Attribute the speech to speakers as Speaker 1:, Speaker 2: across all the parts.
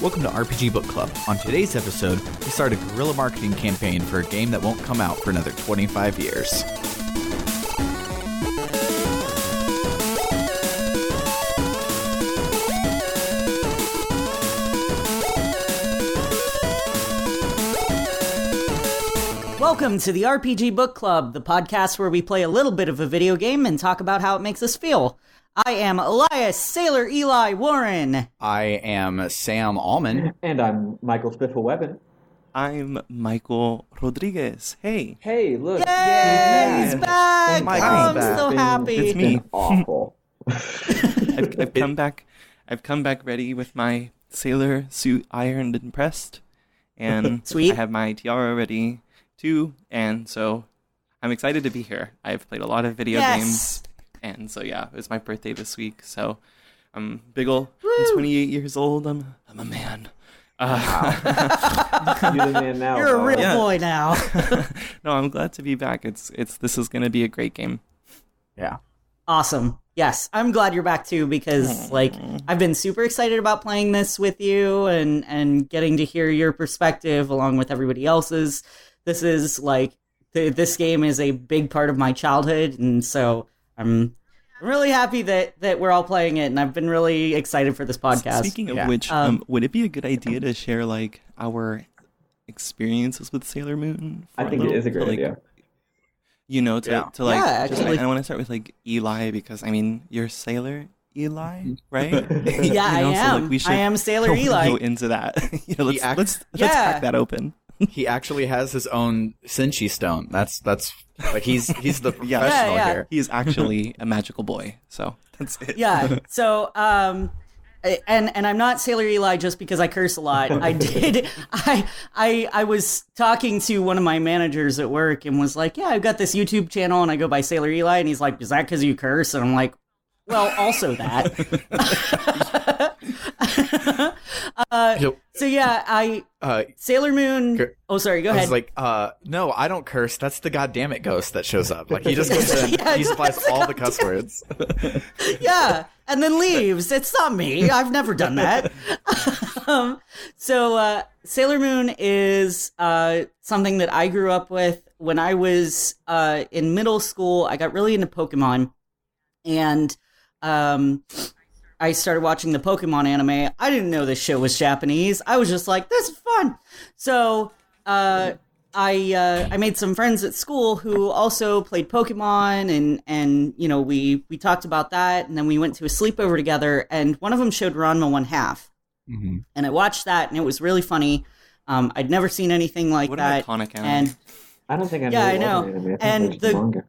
Speaker 1: Welcome to RPG Book Club. On today's episode, we start a guerrilla marketing campaign for a game that won't come out for another 25 years.
Speaker 2: Welcome to the RPG Book Club, the podcast where we play a little bit of a video game and talk about how it makes us feel. I am Elias Sailor Eli Warren.
Speaker 1: I am Sam Allman.
Speaker 3: And I'm Michael Spiffle-Webbin.
Speaker 4: I'm Michael Rodriguez. Hey.
Speaker 3: Hey, look.
Speaker 2: Yay, he's back. I'm
Speaker 4: back.
Speaker 2: so happy.
Speaker 4: It's me.
Speaker 3: Awful.
Speaker 4: I've come back. I've come back ready with my sailor suit ironed and pressed, and
Speaker 2: Sweet.
Speaker 4: I have my tiara ready too. And so I'm excited to be here. I've played a lot of video games, and so yeah, it was my birthday this week. So I'm big ol'. I'm 28 years old. I'm a man.
Speaker 3: You're the man now.
Speaker 2: You're a
Speaker 3: bro.
Speaker 2: real boy now.
Speaker 4: No, I'm glad to be back. This is gonna be a great game.
Speaker 1: Yeah.
Speaker 2: Awesome. Yes, I'm glad you're back too because, I've been super excited about playing this with you and getting to hear your perspective along with everybody else's. This is this game is a big part of my childhood, and so I'm really happy that we're all playing it, and I've been really excited for this podcast.
Speaker 4: Speaking of which, would it be a good idea to share our experiences with Sailor Moon?
Speaker 3: I think it is a great idea.
Speaker 4: You know, actually. I want to start with Eli because you're Sailor Eli, right?
Speaker 2: Yeah, I am.
Speaker 4: So,
Speaker 2: I am Sailor Eli.
Speaker 4: Go into that. Let's crack that open.
Speaker 1: He actually has his own Senshi stone. That's he's the professional here.
Speaker 4: He is actually a magical boy. So that's it.
Speaker 2: Yeah. So and I'm not Sailor Eli just because I curse a lot. I was talking to one of my managers at work and was like, yeah, I've got this YouTube channel and I go by Sailor Eli, and he's like, is that because you curse? And I'm like, well, also that. So yeah, Sailor Moon. Oh, sorry. Go ahead.
Speaker 1: I was like, no, I don't curse. That's the goddammit ghost that shows up. He just goes in, he supplies all the cuss words.
Speaker 2: Yeah, and then leaves. It's not me. I've never done that. So Sailor Moon is something that I grew up with. When I was in middle school, I got really into Pokemon, and I started watching the Pokemon anime. I didn't know this show was Japanese. I was just like, this is fun. So I made some friends at school who also played Pokemon, and we talked about that, and then we went to a sleepover together, and one of them showed Ranma 1/2. Mm-hmm. And I watched that, and it was really funny. I'd never seen anything like that.
Speaker 4: What an iconic anime.
Speaker 2: And
Speaker 3: I don't think I
Speaker 2: yeah, I
Speaker 3: know.
Speaker 2: know. And the manga.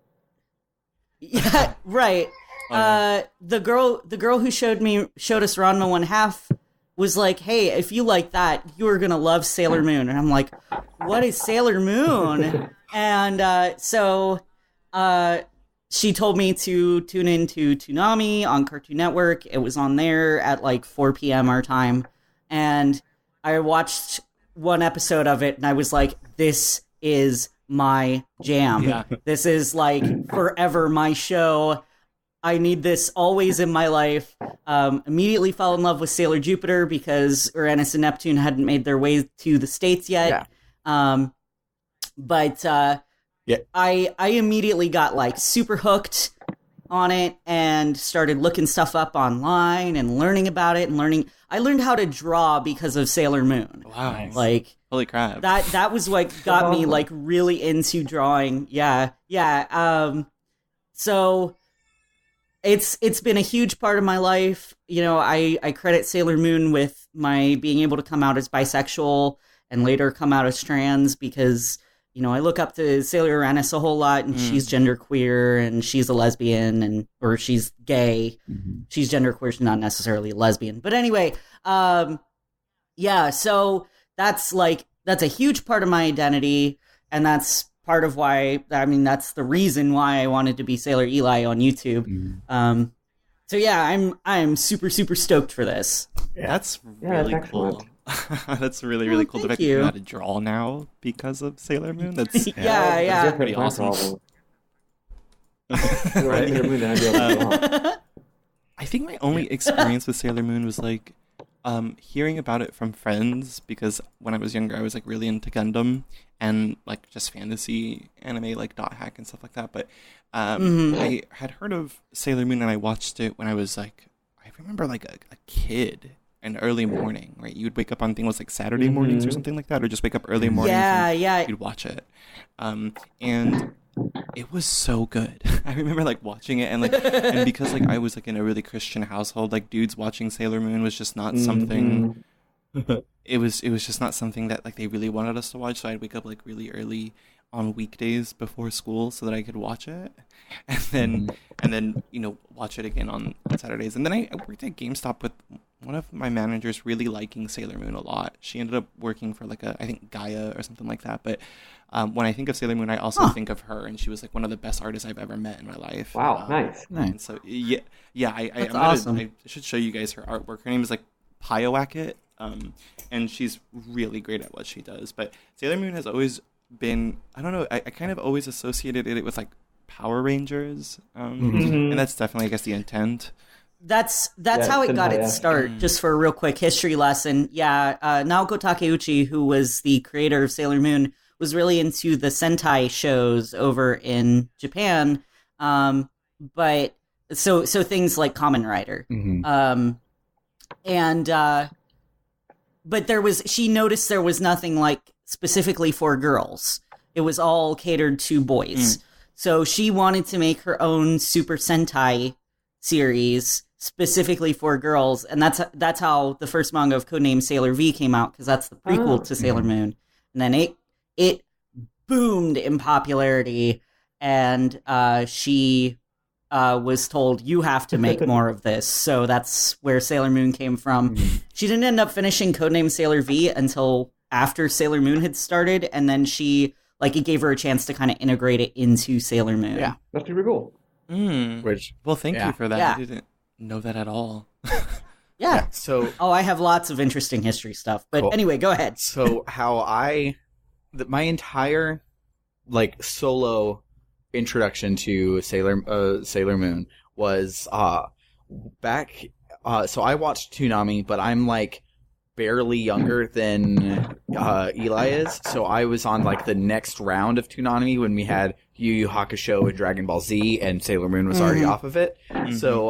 Speaker 2: Yeah, right. The girl who showed us Ranma 1/2 was like, hey, if you like that, you're gonna love Sailor Moon. And I'm like, what is Sailor Moon? And so she told me to tune into Toonami on Cartoon Network. It was on there at 4 p.m. our time, and I watched one episode of it, and I was like, this is my jam. Yeah. This is forever my show. I need this always in my life. Immediately fell in love with Sailor Jupiter because Uranus and Neptune hadn't made their way to the States yet. Yeah. I immediately got super hooked on it and started looking stuff up online and learning about it and I learned how to draw because of Sailor Moon.
Speaker 4: Wow.
Speaker 2: Holy
Speaker 4: crap.
Speaker 2: That was what got me really into drawing. Yeah. Yeah. So it's been a huge part of my life. I credit Sailor Moon with my being able to come out as bisexual and later come out as trans because, I look up to Sailor Uranus a whole lot, and she's genderqueer, and she's a lesbian, or she's gay. Mm-hmm. She's genderqueer, she's not necessarily a lesbian. But anyway, yeah, so that's a huge part of my identity, and that's part of why, that's the reason why I wanted to be Sailor Eli on YouTube. Mm-hmm. So yeah, I'm super, super stoked for this.
Speaker 4: Yeah. That's really cool. That's really, really cool. The fact that you know how to draw now because of Sailor Moon. That's
Speaker 2: yeah.
Speaker 4: Pretty awesome.
Speaker 3: I
Speaker 4: think my only experience with Sailor Moon was Hearing about it from friends, because when I was younger, I was like really into Gundam and like just fantasy anime like Dot Hack and stuff like that. But I had heard of Sailor Moon and I watched it when I was like, I remember like a kid. An early morning, right? You'd wake up on things like Saturday mornings or something like that, or just wake up early mornings.
Speaker 2: Yeah.
Speaker 4: You'd watch it, and it was so good. I remember like watching it, and like, and because like I was like in a really Christian household, like dudes watching Sailor Moon was just not something. It was just not something that like they really wanted us to watch. So I'd wake up like really early on weekdays before school so that I could watch it, and then watch it again on Saturdays. And then I worked at GameStop with one of my managers really liking Sailor Moon a lot. She ended up working for like I think Gaia or something like that. But when I think of Sailor Moon, I also think of her, and she was like one of the best artists I've ever met in my life.
Speaker 3: Wow, nice.
Speaker 4: And so yeah,
Speaker 2: That's awesome.
Speaker 4: I should show you guys her artwork. Her name is like Pyowacket, and she's really great at what she does. But Sailor Moon has always been, I don't know, I kind of always associated it with like Power Rangers, and that's definitely, I guess, the intent.
Speaker 2: That's how it got its start. Just for a real quick history lesson, Naoko Takeuchi, who was the creator of Sailor Moon, was really into the Sentai shows over in Japan. But so things like Kamen Rider, but she noticed there was nothing like specifically for girls. It was all catered to boys. So she wanted to make her own Super Sentai series specifically for girls, and that's how the first manga of Codename Sailor V came out, because that's the prequel to Sailor Moon. And then it boomed in popularity, and she was told, you have to make more of this. So that's where Sailor Moon came from. She didn't end up finishing Codename Sailor V until after Sailor Moon had started, and then it gave her a chance to kind of integrate it into Sailor Moon.
Speaker 3: Yeah, that's super cool.
Speaker 4: Well, thank you for that.
Speaker 2: Yeah.
Speaker 4: I didn't know that at all.
Speaker 2: Yeah.
Speaker 1: So
Speaker 2: I have lots of interesting history stuff. But anyway, go ahead.
Speaker 1: So how my entire like solo introduction to Sailor Moon was back. So I watched Toonami, but I'm like barely younger than Eli is. So I was on like the next round of Toonami when we had Yu Yu Hakusho and Dragon Ball Z, and Sailor Moon was already off of it. So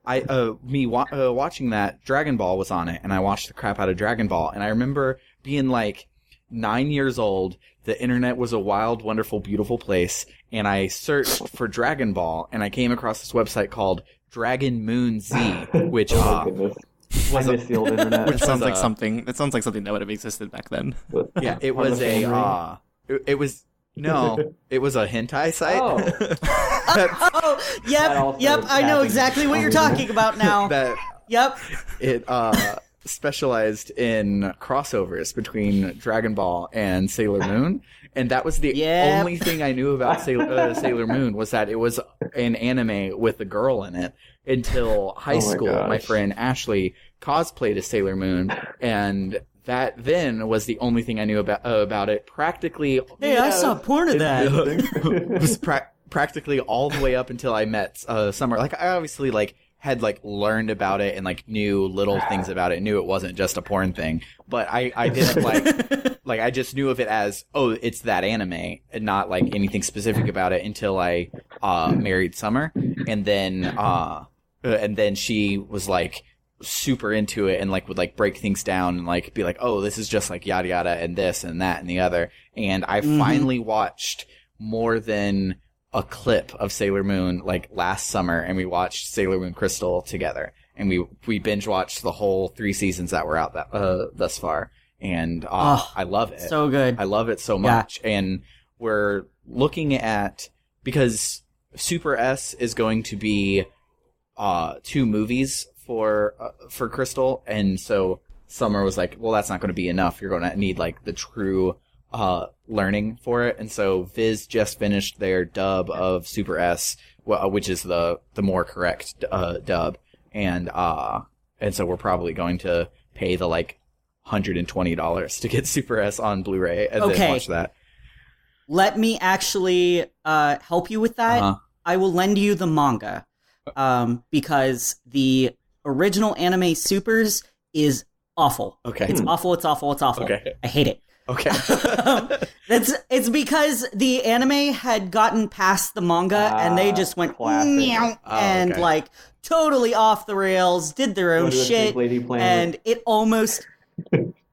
Speaker 1: watching that, Dragon Ball was on it, and I watched the crap out of Dragon Ball. And I remember being like 9 years old. The internet was a wild, wonderful, beautiful place, and I searched for Dragon Ball, and I came across this website called Dragon Moon Z, which
Speaker 3: oh my goodness. I miss the old internet.
Speaker 4: Which sounds like something. It sounds like something that would have existed back then.
Speaker 1: Yeah, it was it was a hentai site.
Speaker 2: Oh, yep. I know exactly what you're talking about now. Yep.
Speaker 1: It specialized in crossovers between Dragon Ball and Sailor Moon, and that was the only thing I knew about Sailor Moon, was that it was an anime with a girl in it until high school. My friend Ashley cosplayed as Sailor Moon, and that then was the only thing I knew about it. Practically,
Speaker 2: I saw porn of that.
Speaker 1: It was practically all the way up until I met Summer. Like, I obviously had learned about it and knew little things about it, knew it wasn't just a porn thing, but I didn't I just knew of it as, oh, it's that anime, and not anything specific about it until I married Summer, and then she was super into it and would break things down and be like, oh, this is just yada yada and this and that and the other. And I finally watched more than a clip of Sailor Moon last summer, and we watched Sailor Moon Crystal together, and we binge watched the whole 3 seasons that were out thus far, and I love it.
Speaker 2: So good.
Speaker 1: I love it so much. And we're looking at, because Super S is going to be 2 movies for Crystal, and so Summer was like, well, that's not going to be enough. You're going to need the true learning for it. And so Viz just finished their dub of Super S, which is the more correct dub, and so we're probably going to pay the $120 to get Super S on Blu-ray and then watch that.
Speaker 2: Let me actually help you with that. I will lend you the manga, because the original anime Supers is awful.
Speaker 1: Okay.
Speaker 2: It's awful, it's awful, it's awful.
Speaker 1: Okay.
Speaker 2: I hate it.
Speaker 1: Okay.
Speaker 2: It's because the anime had gotten past the manga and they just went meow, and
Speaker 1: okay.
Speaker 2: like totally off the rails, did their own shit, and it almost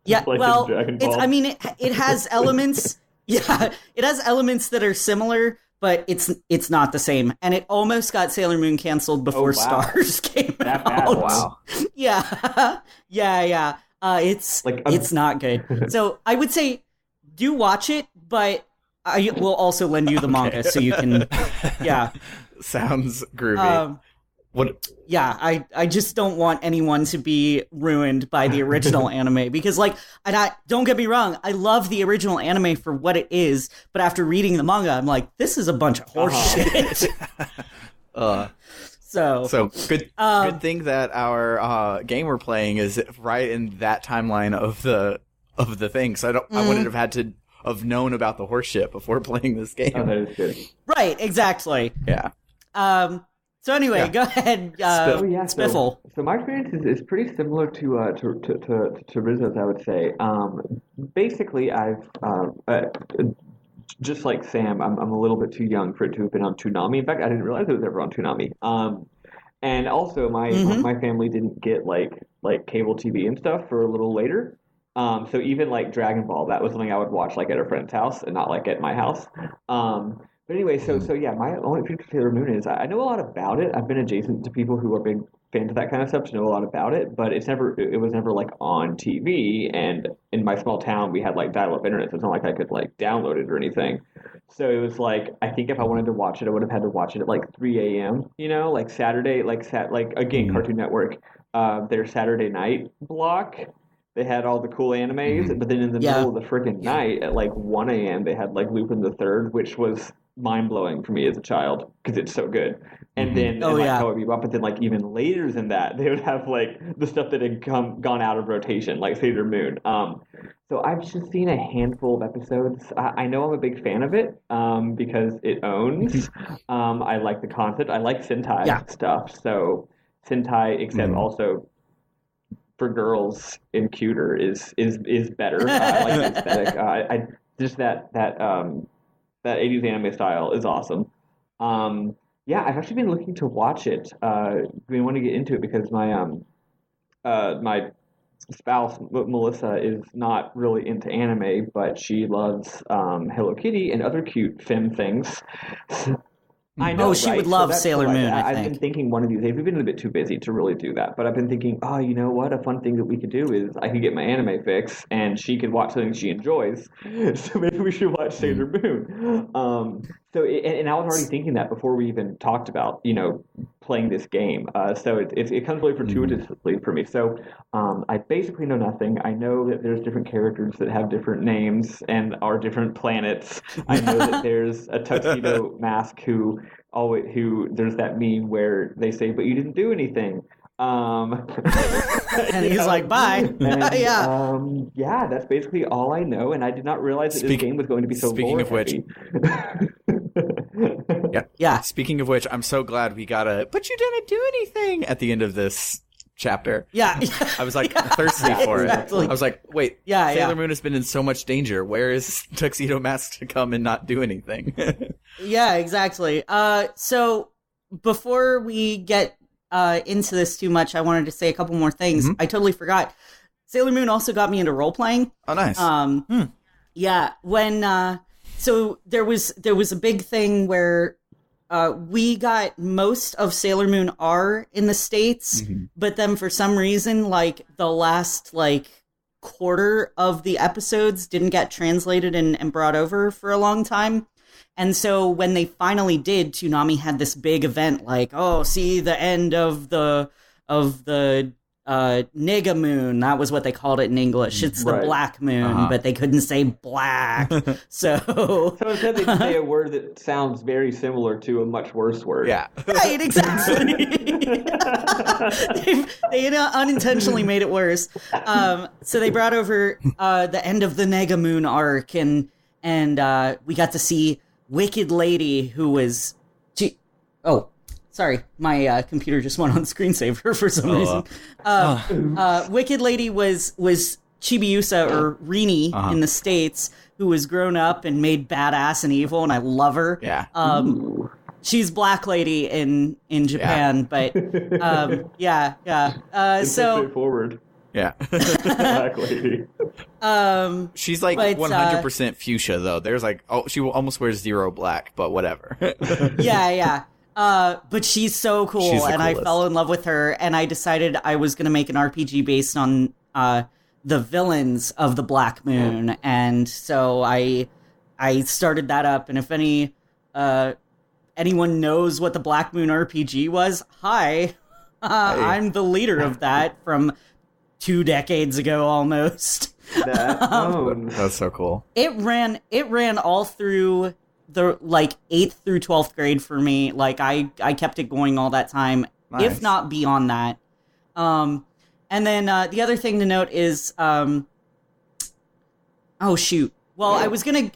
Speaker 2: yeah.
Speaker 3: Like
Speaker 2: well,
Speaker 3: in Dragon
Speaker 2: it's
Speaker 3: Ball.
Speaker 2: I mean it has elements. Yeah, it has elements that are similar, but it's not the same, and it almost got Sailor Moon canceled before Stars came
Speaker 3: That
Speaker 2: out.
Speaker 3: bad? Wow.
Speaker 2: Yeah, yeah. It's
Speaker 3: Like,
Speaker 2: it's not good. So I would say do watch it, but I will also lend you the manga so you can. Yeah,
Speaker 1: Sounds groovy. What?
Speaker 2: Yeah, I just don't want anyone to be ruined by the original anime because, like, don't get me wrong, I love the original anime for what it is, but after reading the manga, I'm like, this is a bunch of horseshit.
Speaker 1: So good thing that our game we're playing is right in that timeline of the thing. So I wouldn't have had to have known about the horse shit before playing this game.
Speaker 3: Oh, that is good.
Speaker 2: Right, exactly.
Speaker 1: Yeah.
Speaker 2: So anyway, go ahead, Spiffle.
Speaker 3: So my experience is pretty similar to Rizzo's, I would say. Basically, I've just like Sam, I'm a little bit too young for it to have been on Toonami. In fact, I didn't realize it was ever on Toonami. And also, my family didn't get like cable TV and stuff for a little later. So even like Dragon Ball, that was something I would watch like at a friend's house and not like at my house. But anyway, so yeah, my only experience with Sailor Moon is I know a lot about it. I've been adjacent to people who are big fans of that kind of stuff to know a lot about it, but it was never like on TV. And in my small town, we had like dial-up internet, so it's not like I could like download it or anything. So it was like I think if I wanted to watch it, I would have had to watch it at like 3 a.m. You know, like Saturday, like again, Cartoon Network, their Saturday night block. They had all the cool animes, but then in the middle of the freaking night at like 1 a.m. they had like Lupin the Third, which was mind-blowing for me as a child because it's so good. And then Cowboy Bebop, but then like even later than that, they would have like the stuff that had gone out of rotation, like Sailor Moon. So I've just seen a handful of episodes. I know I'm a big fan of it because it owns. I like the concept. I like Sentai stuff. So Sentai, except also for girls and cuter is better. I like the aesthetic. I just that 80s anime style is awesome. I've actually been looking to watch it. We want to get into it because my spouse Melissa is not really into anime, but she loves Hello Kitty and other cute femme things. I know,
Speaker 2: she
Speaker 3: right?
Speaker 2: would love
Speaker 3: that's
Speaker 2: Sailor Moon, I
Speaker 3: I've
Speaker 2: think.
Speaker 3: been thinking one of these days, we've been a bit too busy to really do that, but I've been thinking, oh, you know what? A fun thing that we could do is I could get my anime fix, and she could watch something she enjoys, so maybe we should watch Sailor Moon. And I was already thinking that before we even talked about, playing this game. So it comes really fortuitously for me. So I basically know nothing. I know that there's different characters that have different names and are different planets. I know that there's a tuxedo mask who there's that meme where they say, but you didn't do anything.
Speaker 2: And he's like, bye.
Speaker 3: And, that's basically all I know, and I did not realize that this game was going to be so
Speaker 1: Speaking of which,
Speaker 2: yeah.
Speaker 1: Speaking of which, I'm so glad we got but you didn't do anything at the end of this chapter.
Speaker 2: Yeah.
Speaker 1: I was like thirsty for it. I was like, wait, Sailor Moon has been in so much danger. Where is Tuxedo Mask to come and not do anything?
Speaker 2: Yeah, exactly. So before we get into this too much, I wanted to say a couple more things. I totally forgot. Sailor Moon also got me into role playing.
Speaker 1: Oh, nice.
Speaker 2: Yeah, when so there was a big thing where we got most of Sailor Moon R in the States, but then for some reason, like the last quarter of the episodes didn't get translated and brought over for a long time. And so when they finally did, Toonami had this big event like, oh, see the end of the Nega Moon. That was what they called it in English. It's the Black Moon, but they couldn't say black. So
Speaker 3: instead they say a word that sounds very similar to a much worse word.
Speaker 1: Yeah.
Speaker 2: Right, exactly. they unintentionally made it worse. So they brought over the end of the Nega Moon arc, and we got to see Wicked Lady, who was... Sorry, my computer just went on screensaver for some reason. Wicked Lady was Chibiusa, or Rini in the States, who was grown up and made badass and evil, and I love her.
Speaker 1: Yeah.
Speaker 2: She's Black Lady in Japan, but yeah.
Speaker 3: It's so straightforward.
Speaker 1: Yeah.
Speaker 3: Black Lady.
Speaker 1: She's like 100% fuchsia, though. There's like, she almost wears zero black, but whatever.
Speaker 2: Yeah. But she's so cool, and I fell in love with her, and I decided I was going to make an RPG based on the villains of the Black Moon, and so I started that up, and if anyone knows what the Black Moon RPG was, hi. I'm the leader of that from 2 decades ago almost.
Speaker 1: That's so cool.
Speaker 2: It ran all through the 8th through 12th grade for me. Like I kept it going all that time, if not beyond that. And then the other thing to note is oh shoot. Well, I was gonna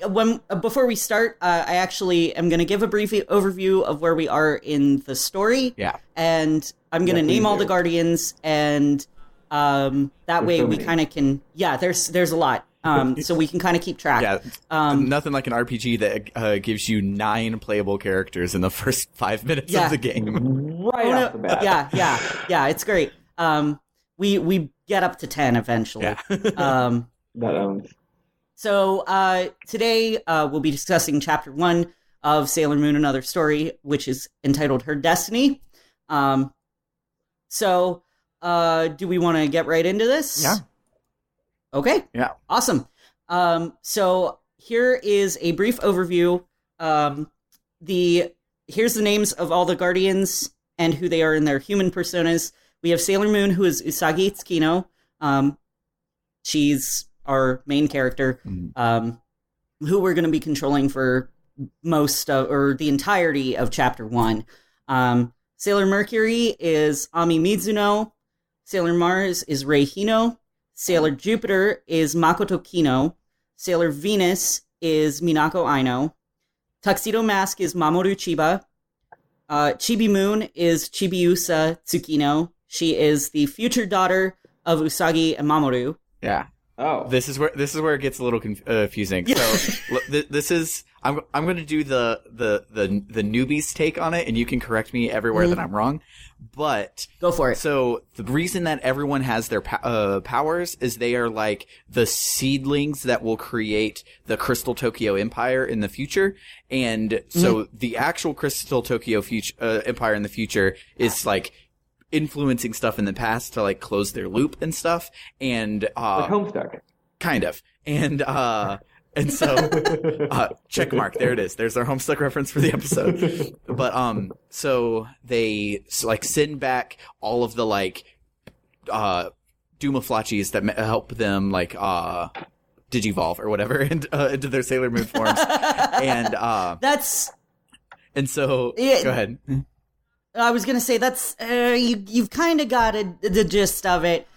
Speaker 2: before we start, I actually am gonna give a brief overview of where we are in the story.
Speaker 1: Yeah,
Speaker 2: and I'm gonna name all the Guardians, and that way we kind of can. Yeah, there's a lot. So we can kind of keep track.
Speaker 1: Yeah, nothing like an RPG that gives you 9 playable characters in the first 5 minutes of the game.
Speaker 3: Right off the bat.
Speaker 2: Yeah, it's great. We get up to 10 eventually.
Speaker 3: Yeah.
Speaker 2: So today we'll be discussing Chapter 1 of Sailor Moon Another Story, which is entitled Her Destiny. So do we want to get right into this?
Speaker 1: Yeah.
Speaker 2: Okay.
Speaker 1: Yeah.
Speaker 2: Awesome. So here is a brief overview. Here's the names of all the Guardians and who they are in their human personas. We have Sailor Moon, who is Usagi Tsukino. She's our main character, who we're going to be controlling for most or the entirety of Chapter 1. Sailor Mercury is Ami Mizuno. Sailor Mars is Rei Hino. Sailor Jupiter is Makoto Kino. Sailor Venus is Minako Aino. Tuxedo Mask is Mamoru Chiba. Chibi Moon is Chibiusa Tsukino. She is the future daughter of Usagi and Mamoru.
Speaker 1: Yeah.
Speaker 3: Oh,
Speaker 1: this is where it gets a little confusing. So this is I'm going to do the newbie's take on it, and you can correct me everywhere that I'm wrong. But
Speaker 2: go for it.
Speaker 1: So the reason that everyone has their powers is they are like the seedlings that will create the Crystal Tokyo Empire in the future, and so the actual Crystal Tokyo Empire in the future is like influencing stuff in the past to like close their loop and stuff, and
Speaker 3: like Homestuck,
Speaker 1: kind of, and so check mark, there it is. There's our Homestuck reference for the episode. But so they like send back all of the like Dumaflachis that help them like digivolve or whatever into their Sailor Moon forms, and so go ahead.
Speaker 2: I was going to say that's you've kind of got the gist of it.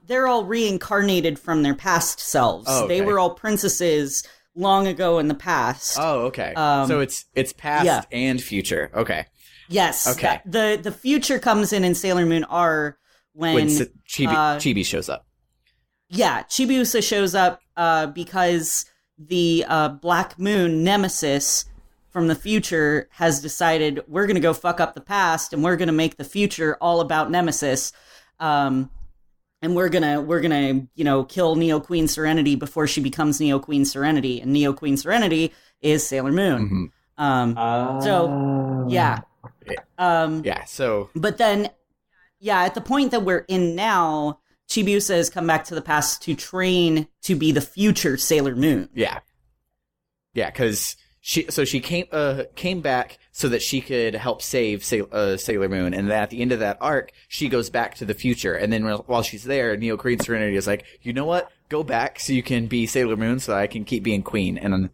Speaker 2: They're all reincarnated from their past selves.
Speaker 1: Oh, okay.
Speaker 2: They were all princesses long ago in the past.
Speaker 1: Oh, okay. So it's past and future. Okay.
Speaker 2: Yes.
Speaker 1: Okay.
Speaker 2: The future comes in Sailor Moon R when
Speaker 1: Chibi shows up.
Speaker 2: Yeah, Chibiusa shows up because the Black Moon Nemesis from the future has decided we're going to go fuck up the past and we're going to make the future all about Nemesis. And we're gonna, kill Neo Queen Serenity before she becomes Neo Queen Serenity. And Neo Queen Serenity is Sailor Moon. But then, at the point that we're in now, Chibiusa has come back to the past to train to be the future Sailor Moon.
Speaker 1: Yeah. Yeah, because she came back so that she could help save Sailor Moon, and then at the end of that arc, she goes back to the future. And then while she's there, Neo Queen Serenity is like, you know what? Go back so you can be Sailor Moon, so I can keep being queen. And then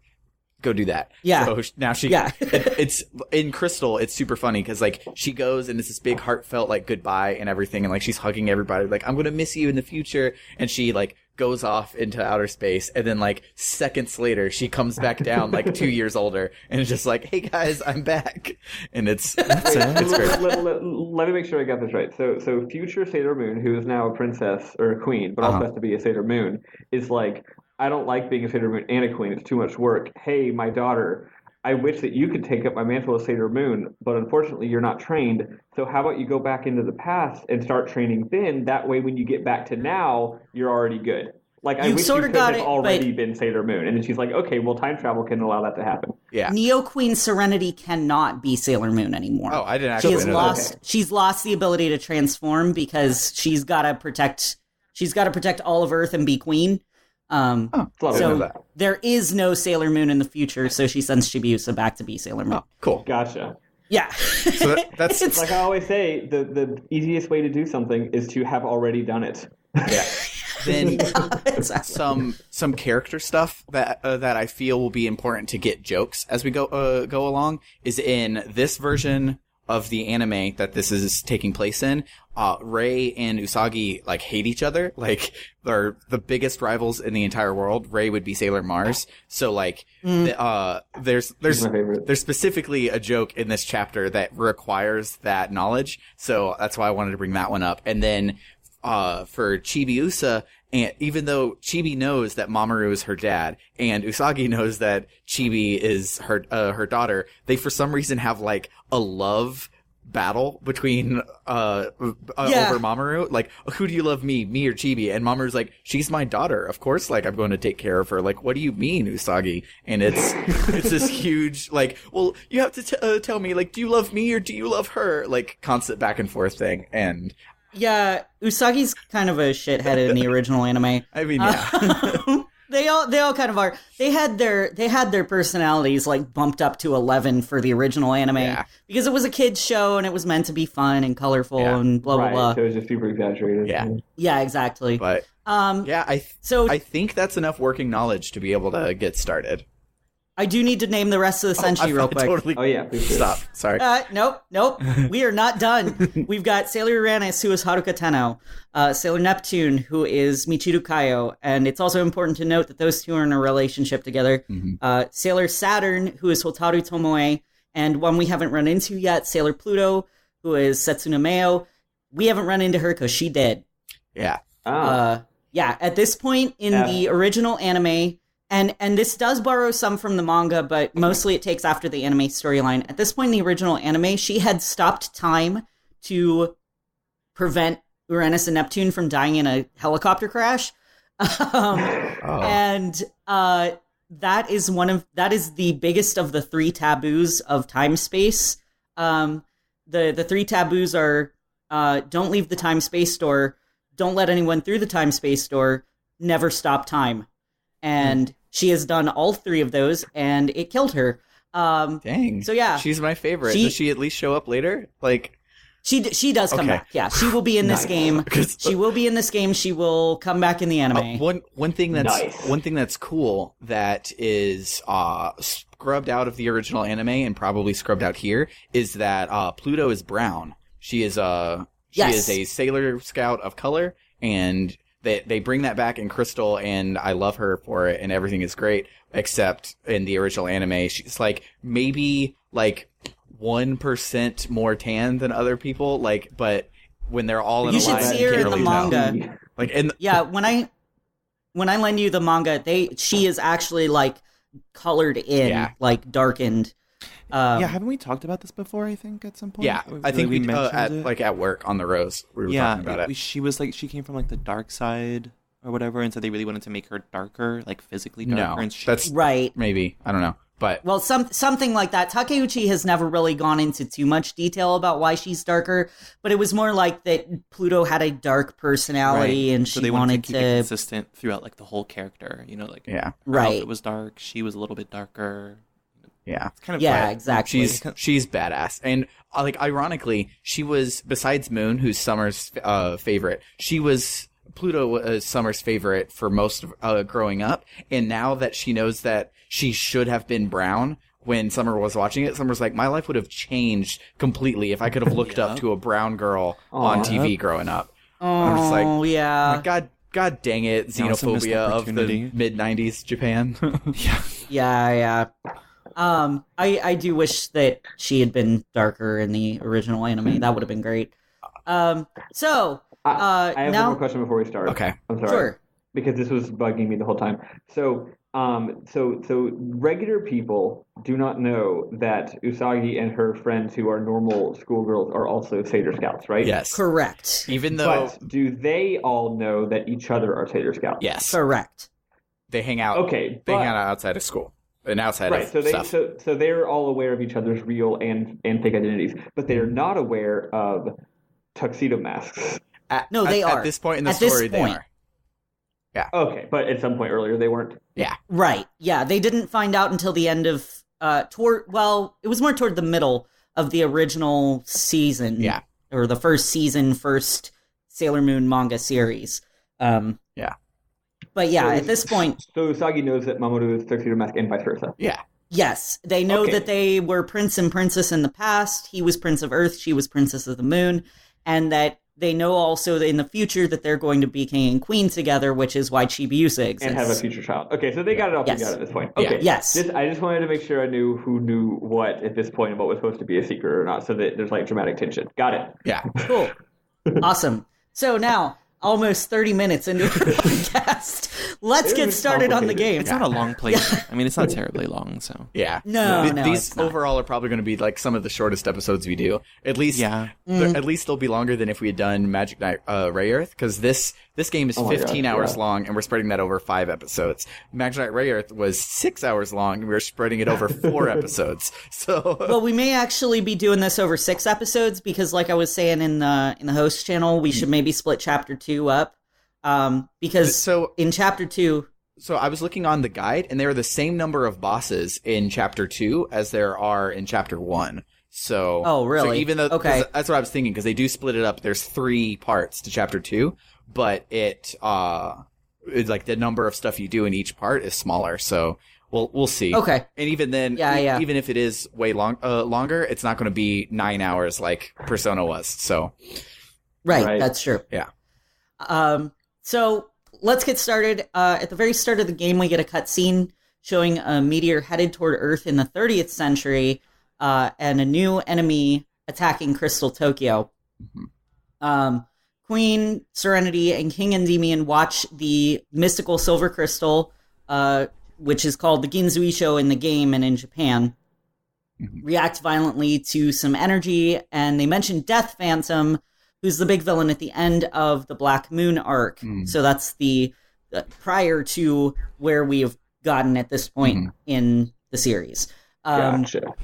Speaker 1: go do that.
Speaker 2: Yeah.
Speaker 1: So now it's in Crystal. It's super funny because like she goes and it's this big heartfelt like goodbye and everything, and like she's hugging everybody like I'm gonna miss you in the future, and she like goes off into outer space, and then like seconds later she comes back down like 2 years older and it's just like, hey guys, I'm back, and it's great.
Speaker 3: Let me make sure I got this right. So future Sailor Moon, who is now a princess or a queen, but also has to be a Sailor Moon, is like, I don't like being a Sailor Moon and a queen. It's too much work. Hey, my daughter, I wish that you could take up my mantle as Sailor Moon, but unfortunately you're not trained. So how about you go back into the past and start training then? That way when you get back to now, you're already good. Like, I wish you could have already been Sailor Moon. And then she's like, okay, well, time travel can allow that to happen.
Speaker 1: Yeah.
Speaker 2: Neo Queen Serenity cannot be Sailor Moon anymore.
Speaker 1: Oh, I didn't actually know that.
Speaker 2: She's lost the ability to transform because she's got to protect all of Earth and be queen. So there is no Sailor Moon in the future, so she sends Chibiusa back to be Sailor Moon.
Speaker 1: Oh, cool.
Speaker 3: Gotcha.
Speaker 2: Yeah.
Speaker 1: So that's
Speaker 3: it's like I always say, the easiest way to do something is to have already done it.
Speaker 1: Yeah. Then
Speaker 2: exactly.
Speaker 1: some character stuff that I feel will be important to get jokes as we go along is in this version of the anime that this is taking place in. Rei and Usagi like hate each other. Like they're the biggest rivals in the entire world. Rei would be Sailor Mars. So like there's specifically a joke in this chapter that requires that knowledge. So that's why I wanted to bring that one up. And then for Chibiusa, and even though Chibi knows that Mamoru is her dad and Usagi knows that Chibi is her daughter, they for some reason have like a love battle between over Mamoru. Like, who do you love, me or Chibi? And Mamoru's like, she's my daughter, of course, like I'm going to take care of her. Like, what do you mean, Usagi? And it's this huge like, well, you have to tell me, like, do you love me or do you love her? Like constant back and forth thing. And
Speaker 2: yeah, Usagi's kind of a shithead in the original anime.
Speaker 1: I mean, yeah.
Speaker 2: They all kind of are. They had their personalities like bumped up to 11 for the original anime because it was a kids show and it was meant to be fun and colorful and blah blah blah.
Speaker 3: So it was just super exaggerated.
Speaker 2: Yeah, exactly.
Speaker 1: But I think that's enough working knowledge to be able to get started.
Speaker 2: I do need to name the rest of the senshi real quick.
Speaker 1: Totally.
Speaker 3: Oh yeah, please
Speaker 1: stop. Sorry.
Speaker 2: Nope. We are not done. We've got Sailor Uranus, who is Haruka Tenno, Sailor Neptune, who is Michiru Kaio, and it's also important to note that those two are in a relationship together. Mm-hmm. Sailor Saturn, who is Hotaru Tomoe, and one we haven't run into yet, Sailor Pluto, who is Setsuna Meo. We haven't run into her because she dead.
Speaker 1: Yeah.
Speaker 2: At this point in the original anime. And this does borrow some from the manga, but mostly it takes after the anime storyline. At this point in the original anime, she had stopped time to prevent Uranus and Neptune from dying in a helicopter crash. And that is the biggest of the three taboos of time space. The three taboos are don't leave the time space door, don't let anyone through the time space door, never stop time. And she has done all three of those, and it killed her.
Speaker 1: Dang.
Speaker 2: So yeah,
Speaker 1: she's my favorite. Does she at least show up later? Like,
Speaker 2: she does come back. Yeah, she will be in this game. She will be in this game. She will come back in the anime.
Speaker 1: One thing that's cool that is scrubbed out of the original anime and probably scrubbed out here is that Pluto is brown. She is a Sailor Scout of color, and they bring that back in Crystal, and I love her for it, and everything is great, except in the original anime, she's like maybe like 1% more tan than other people, like, but when they're all in a line,
Speaker 2: you should see her in the manga.
Speaker 1: Like,
Speaker 2: when I lend you the manga, she is actually like colored in, like darkened.
Speaker 4: Haven't we talked about this before? I think at some point.
Speaker 1: Yeah, I think we mentioned it. At work on the Rose. We were talking about it.
Speaker 4: She was like, she came from like the dark side or whatever, and so they really wanted to make her darker, like physically darker.
Speaker 1: No,
Speaker 4: and
Speaker 1: that's
Speaker 2: right.
Speaker 1: Maybe, I don't know, but
Speaker 2: something like that. Takeuchi has never really gone into too much detail about why she's darker, but it was more like that Pluto had a dark personality, and
Speaker 4: so
Speaker 2: she
Speaker 4: they
Speaker 2: wanted
Speaker 4: to keep it consistent throughout like the whole character. You know, like her outfit was dark, she was a little bit darker.
Speaker 1: Yeah,
Speaker 4: it's kind of
Speaker 2: exactly.
Speaker 1: She's badass, and like ironically, she was, besides Moon, who's Summer's favorite. She was Pluto was Summer's favorite for most of growing up, and now that she knows that she should have been brown when Summer was watching it, Summer's like, my life would have changed completely if I could have looked up to a brown girl on TV growing up. I'm just like,
Speaker 2: yeah.
Speaker 1: God dang it, xenophobia of the mid-90s Japan.
Speaker 2: Yeah. I do wish that she had been darker in the original anime. That would have been great. I
Speaker 3: have
Speaker 2: now,
Speaker 3: one more question before we start.
Speaker 1: Okay.
Speaker 3: I'm sorry.
Speaker 2: Sure.
Speaker 3: Because this was bugging me the whole time. So regular people do not know that Usagi and her friends who are normal schoolgirls are also Sailor Scouts, right?
Speaker 1: Yes.
Speaker 2: Correct.
Speaker 1: Even though...
Speaker 3: But do they all know that each other are Sailor Scouts?
Speaker 1: Yes.
Speaker 2: Correct.
Speaker 1: They hang out.
Speaker 3: Okay.
Speaker 1: They hang out outside of school. And outside
Speaker 3: right,
Speaker 1: of stuff.
Speaker 3: So they're all aware of each other's real and fake identities, but they are not aware of tuxedo masks.
Speaker 2: No, they are.
Speaker 1: At this point in the story, they are. Yeah.
Speaker 3: Okay, but at some point earlier, they weren't.
Speaker 1: Yeah.
Speaker 2: Right. Yeah, they didn't find out until the end of it was more toward the middle of the original season.
Speaker 1: Yeah.
Speaker 2: Or the first season, first Sailor Moon manga series.
Speaker 1: Yeah.
Speaker 2: But yeah, at this point...
Speaker 3: So Usagi knows that Mamoru is tuxedo mask and vice versa.
Speaker 1: Yeah.
Speaker 2: Yes, they know that they were prince and princess in the past. He was Prince of Earth, she was Princess of the Moon. And that they know also that in the future that they're going to be king and queen together, which is why Chibiusa exists.
Speaker 3: And have a future child. Okay, so they got it all together at this point. Okay.
Speaker 1: Yeah.
Speaker 2: Yes.
Speaker 3: I just wanted to make sure I knew who knew what at this point and what was supposed to be a secret or not, so that there's like dramatic tension. Got it.
Speaker 1: Yeah.
Speaker 2: Cool. Awesome. So now, almost 30 minutes into the podcast, let's get started on the game.
Speaker 4: It's not a long playthrough. I mean, it's not terribly long, so.
Speaker 1: Yeah.
Speaker 2: No,
Speaker 1: These
Speaker 2: it's not.
Speaker 1: overall are probably going to be like some of the shortest episodes we do. At least, at least they'll be longer than if we had done Magic Knight Ray Earth, because this game is 15 hours long, and we're spreading that over 5 episodes. Magic Knight Ray Earth was 6 hours long, and we're spreading it over 4 episodes. So,
Speaker 2: well, we may actually be doing this over 6 episodes because, like I was saying in the host channel, we should maybe split Chapter 2 up. Because in Chapter 2...
Speaker 1: So I was looking on the guide, and there are the same number of bosses in Chapter 2 as there are in Chapter 1. So,
Speaker 2: oh, really?
Speaker 1: So even though, that's what I was thinking, because they do split it up. There's 3 parts to Chapter 2, but it's like the number of stuff you do in each part is smaller. So we'll see.
Speaker 2: Okay.
Speaker 1: And even then, even if it is way longer, it's not going to be 9 hours like Persona was. So,
Speaker 2: right, that's true.
Speaker 1: Yeah.
Speaker 2: So let's get started. At the very start of the game, we get a cutscene showing a meteor headed toward Earth in the 30th century, and a new enemy attacking Crystal Tokyo. Mm-hmm. Queen Serenity and King Endymion watch the mystical silver crystal, which is called the Ginzuisho in the game and in Japan, react violently to some energy, and they mention Death Phantom, who's the big villain at the end of the Black Moon arc. So that's the prior to where we have gotten at this point in the series.
Speaker 3: Gotcha.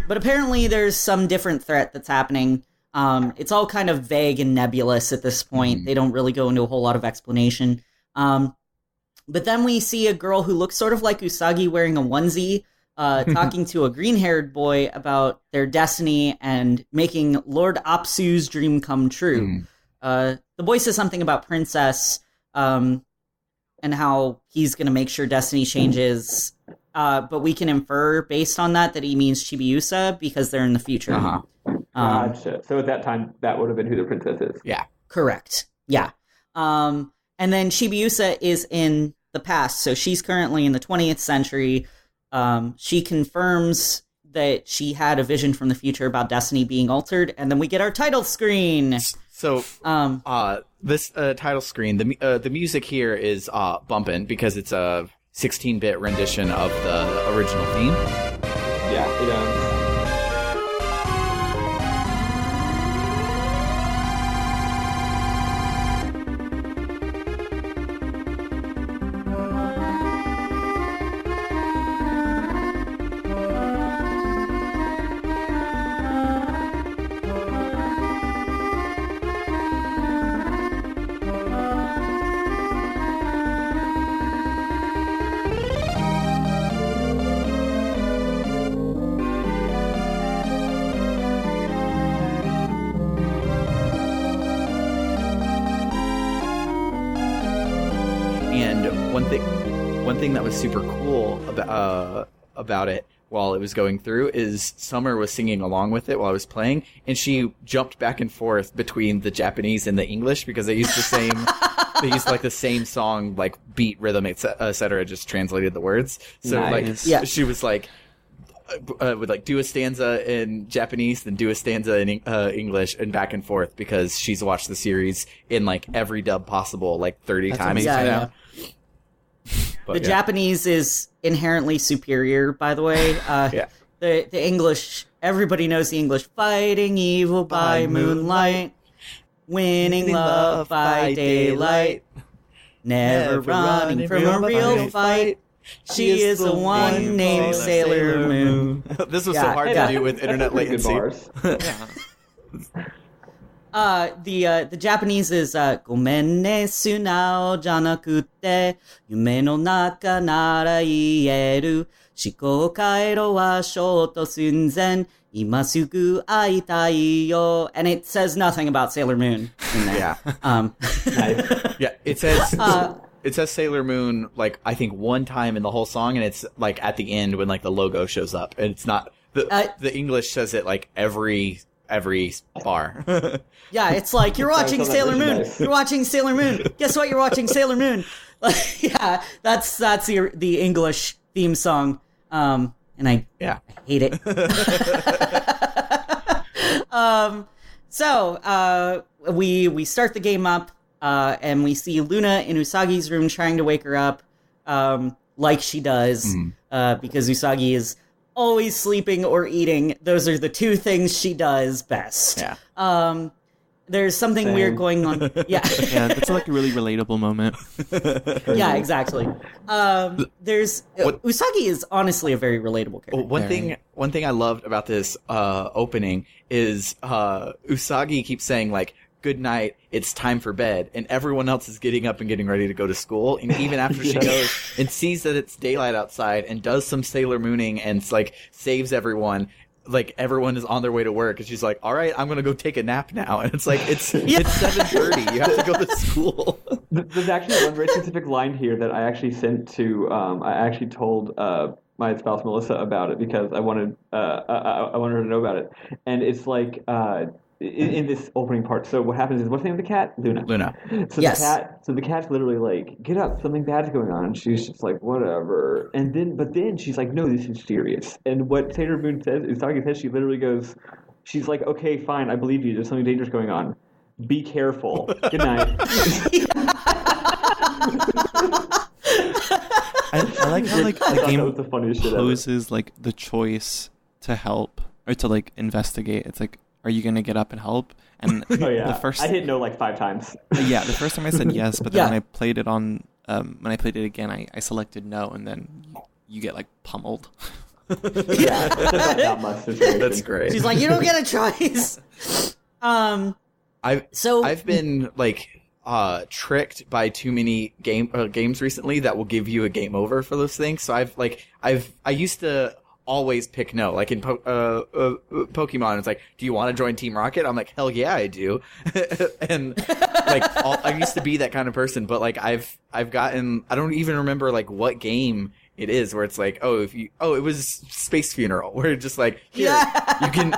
Speaker 2: But apparently there's some different threat that's happening. It's all kind of vague and nebulous at this point. They don't really go into a whole lot of explanation. But then we see a girl who looks sort of like Usagi wearing a onesie, talking to a green-haired boy about their destiny and making Lord Apsu's dream come true. The boy says something about Princess, and how he's going to make sure destiny changes. But we can infer based on that he means Chibiusa because they're in the future.
Speaker 3: Gotcha. So at that time, that would have been who the princess is.
Speaker 1: Yeah.
Speaker 2: Correct. Yeah. And then Chibiusa is in the past, so she's currently in the 20th century. She confirms that she had a vision from the future about destiny being altered, and then we get our title screen.
Speaker 1: So, this title screen, the music here is bumping because it's a 16-bit rendition of the original theme.
Speaker 3: Yeah, it
Speaker 1: And one thing that was super cool about it while it was going through is Summer was singing along with it while I was playing, and she jumped back and forth between the Japanese and the English because they used they used like the same song, like beat, rhythm, etc. Just translated the words. So
Speaker 3: Nice.
Speaker 1: she was like would like do a stanza in Japanese, then do a stanza in English, and back and forth because she's watched the series in like every dub possible, like 30 times.
Speaker 2: Yeah.
Speaker 1: But,
Speaker 2: the Japanese is inherently superior, by the way. The English, everybody knows the English. Fighting evil by moonlight, winning love by daylight, never running from a real fight. She is the one named Sailor Moon.
Speaker 1: This was so hard to do with internet latency.
Speaker 2: The Japanese is Gomen ne sunao janakutte yume no naka nara ieru shikou kairo wa shoto sunzen imasugu aitai yo, and it says nothing about Sailor Moon in there.
Speaker 3: Nice.
Speaker 1: Yeah, it says it says Sailor Moon like I think one time in the whole song, and it's like at the end when like the logo shows up, and it's not the English says it like every bar.
Speaker 2: Yeah, it's like you're watching Sailor Moon. Nice. You're watching Sailor Moon. Guess what? You're watching Sailor Moon. Yeah, that's the English theme song, and I hate it. So we start the game up, and we see Luna in Usagi's room trying to wake her up, like she does, because Usagi is always sleeping or eating. Those are the two things she does best.
Speaker 1: Yeah.
Speaker 2: There's something weird going on. Yeah.
Speaker 4: Yeah, that's like a really relatable moment.
Speaker 2: Yeah, exactly. Usagi is honestly a very relatable character.
Speaker 1: One thing I loved about this opening is Usagi keeps saying like, "Good night, it's time for bed," and everyone else is getting up and getting ready to go to school. And even after she goes and sees that it's daylight outside and does some Sailor Mooning and like saves everyone, like everyone is on their way to work, and she's like, "All right, I'm gonna go take a nap now." And it's like it's 7:30. You have to go to school.
Speaker 3: There's actually one very specific line here that I actually sent to. I actually told my spouse Melissa about it because I wanted her to know about it, and it's like. In this opening part, so what happens is, what's the name of the cat? Luna. So the cat's literally like, "Get up, something bad's going on." And she's just like, "Whatever." But then she's like, "No, this is serious." And what Sailor Moon says, Usagi says, she literally goes, she's like, "Okay, fine, I believe you. There's something dangerous going on. Be careful. Good night."
Speaker 4: I like how like the game poses like the choice to help or to like investigate. It's like, are you going to get up and help? And
Speaker 3: the first I hit no like 5 times.
Speaker 4: Yeah, the first time I said yes, but then when I played it again, I selected no, and then you get like pummeled.
Speaker 1: That's great.
Speaker 2: She's like, "You don't get a choice."
Speaker 1: I've been like tricked by too many games recently that will give you a game over for those things. So I used to always pick no. Like in Pokemon, it's like, "Do you want to join Team Rocket?" I'm like, "Hell yeah, I do." And like I used to be that kind of person, but like I've gotten, I don't even remember like what game it is where it's like, it was Space Funeral, where it's just like, "Here,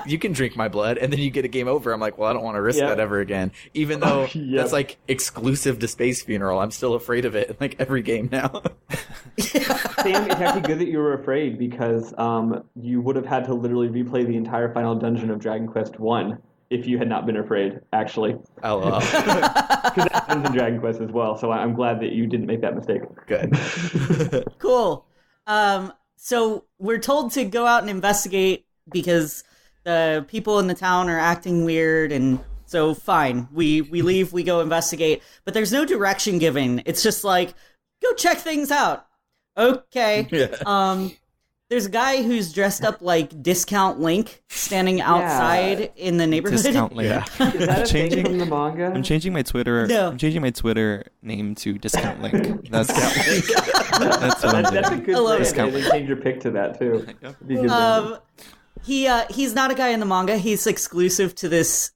Speaker 1: you can drink my blood," and then you get a game over. I'm like, well, I don't want to risk that ever again. Even though that's like exclusive to Space Funeral, I'm still afraid of it in like every game now.
Speaker 3: Sam, it's actually good that you were afraid because you would have had to literally replay the entire final dungeon of Dragon Quest 1 if you had not been afraid, actually.
Speaker 1: Oh,
Speaker 3: because that happens in Dragon Quest as well, so I'm glad that you didn't make that mistake.
Speaker 1: Good.
Speaker 2: Cool. So we're told to go out and investigate because the people in the town are acting weird, and so fine. We leave, we go investigate, but there's no direction given. It's just like, go check things out. Okay.
Speaker 1: Yeah.
Speaker 2: There's a guy who's dressed up like Discount Link standing outside in the neighborhood.
Speaker 4: Discount Link.
Speaker 3: Yeah. Is that a thing from the manga?
Speaker 4: I'm changing my Twitter.
Speaker 2: No.
Speaker 4: I'm changing my Twitter name to Discount Link. That's what I'm doing.
Speaker 3: That's a good way.
Speaker 4: Discount
Speaker 3: They change your pick to that too.
Speaker 2: He's not a guy in the manga. He's exclusive to this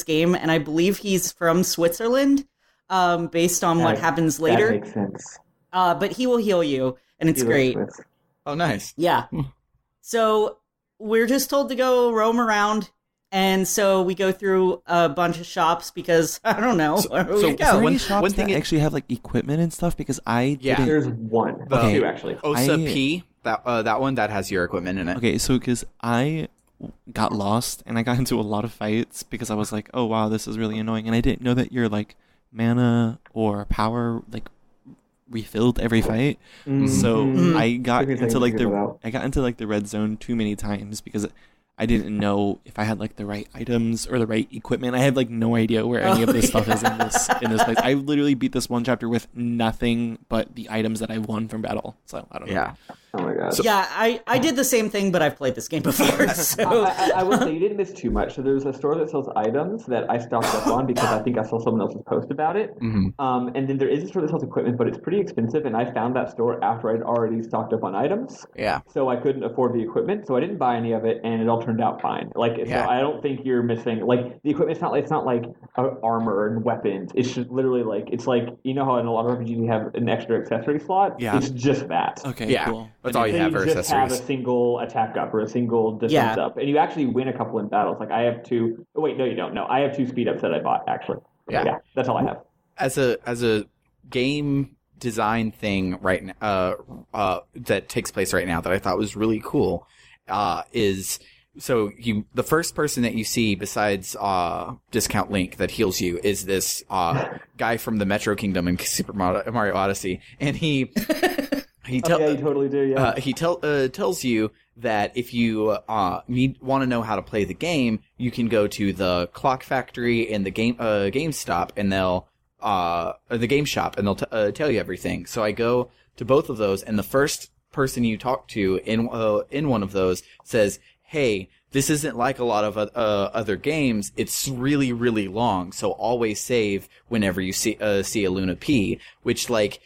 Speaker 2: game, and I believe he's from Switzerland. based on what happens later.
Speaker 3: That makes sense.
Speaker 2: But he will heal you, and it's great.
Speaker 1: Oh, nice.
Speaker 2: Yeah. So we're just told to go roam around, and so we go through a bunch of shops because, I don't know, where we go.
Speaker 4: One shops that actually have, like, equipment and stuff? Because I didn't...
Speaker 3: There's one. Two, actually.
Speaker 1: Osa P, that one, that has your equipment in it.
Speaker 4: Okay, so because I got lost, and I got into a lot of fights because I was like, oh, wow, this is really annoying. And I didn't know that your, like, mana or power, like, refilled every fight. So I got into like the red zone too many times because I didn't know if I had like the right items or the right equipment. I had like no idea where any of this stuff is in this place. I literally beat this one chapter with nothing but the items that I won from battle. So I don't know.
Speaker 1: Yeah.
Speaker 3: Oh my god.
Speaker 2: Yeah, I did the same thing, but I've played this game before. So
Speaker 3: I would say you didn't miss too much. So there's a store that sells items that I stocked up on because I think I saw someone else's post about it. And then there is a store that sells equipment, but it's pretty expensive. And I found that store after I'd already stocked up on items.
Speaker 1: Yeah.
Speaker 3: So I couldn't afford the equipment, so I didn't buy any of it, and it all turned out fine. So I don't think you're missing like the equipment. It's not like armor and weapons. It's just literally like it's like you know how in a lot of RPGs you have an extra accessory slot.
Speaker 4: Yeah.
Speaker 3: It's just that.
Speaker 4: Okay.
Speaker 1: Yeah.
Speaker 4: Cool.
Speaker 1: That's all you have for accessories.
Speaker 3: Just have a single attack up or a single defense up, and you actually win a couple in battles. Like I have two. Oh, wait, no, you don't. No, I have two speed ups that I bought actually. Yeah, that's all I have.
Speaker 1: As a game design thing right now, that takes place right now that I thought was really cool, is so the first person that you see besides Discount Link that heals you is this guy from the Metro Kingdom in Super Mario Odyssey, and he you
Speaker 3: totally do. Yeah,
Speaker 1: he tells you that if you want to know how to play the game, you can go to the Clock Factory and the GameStop, and they'll the Game Shop, and they'll tell you everything. So I go to both of those, and the first person you talk to in one of those says, "Hey, this isn't like a lot of other games. It's really, really long. So always save whenever you see a Luna P." Which like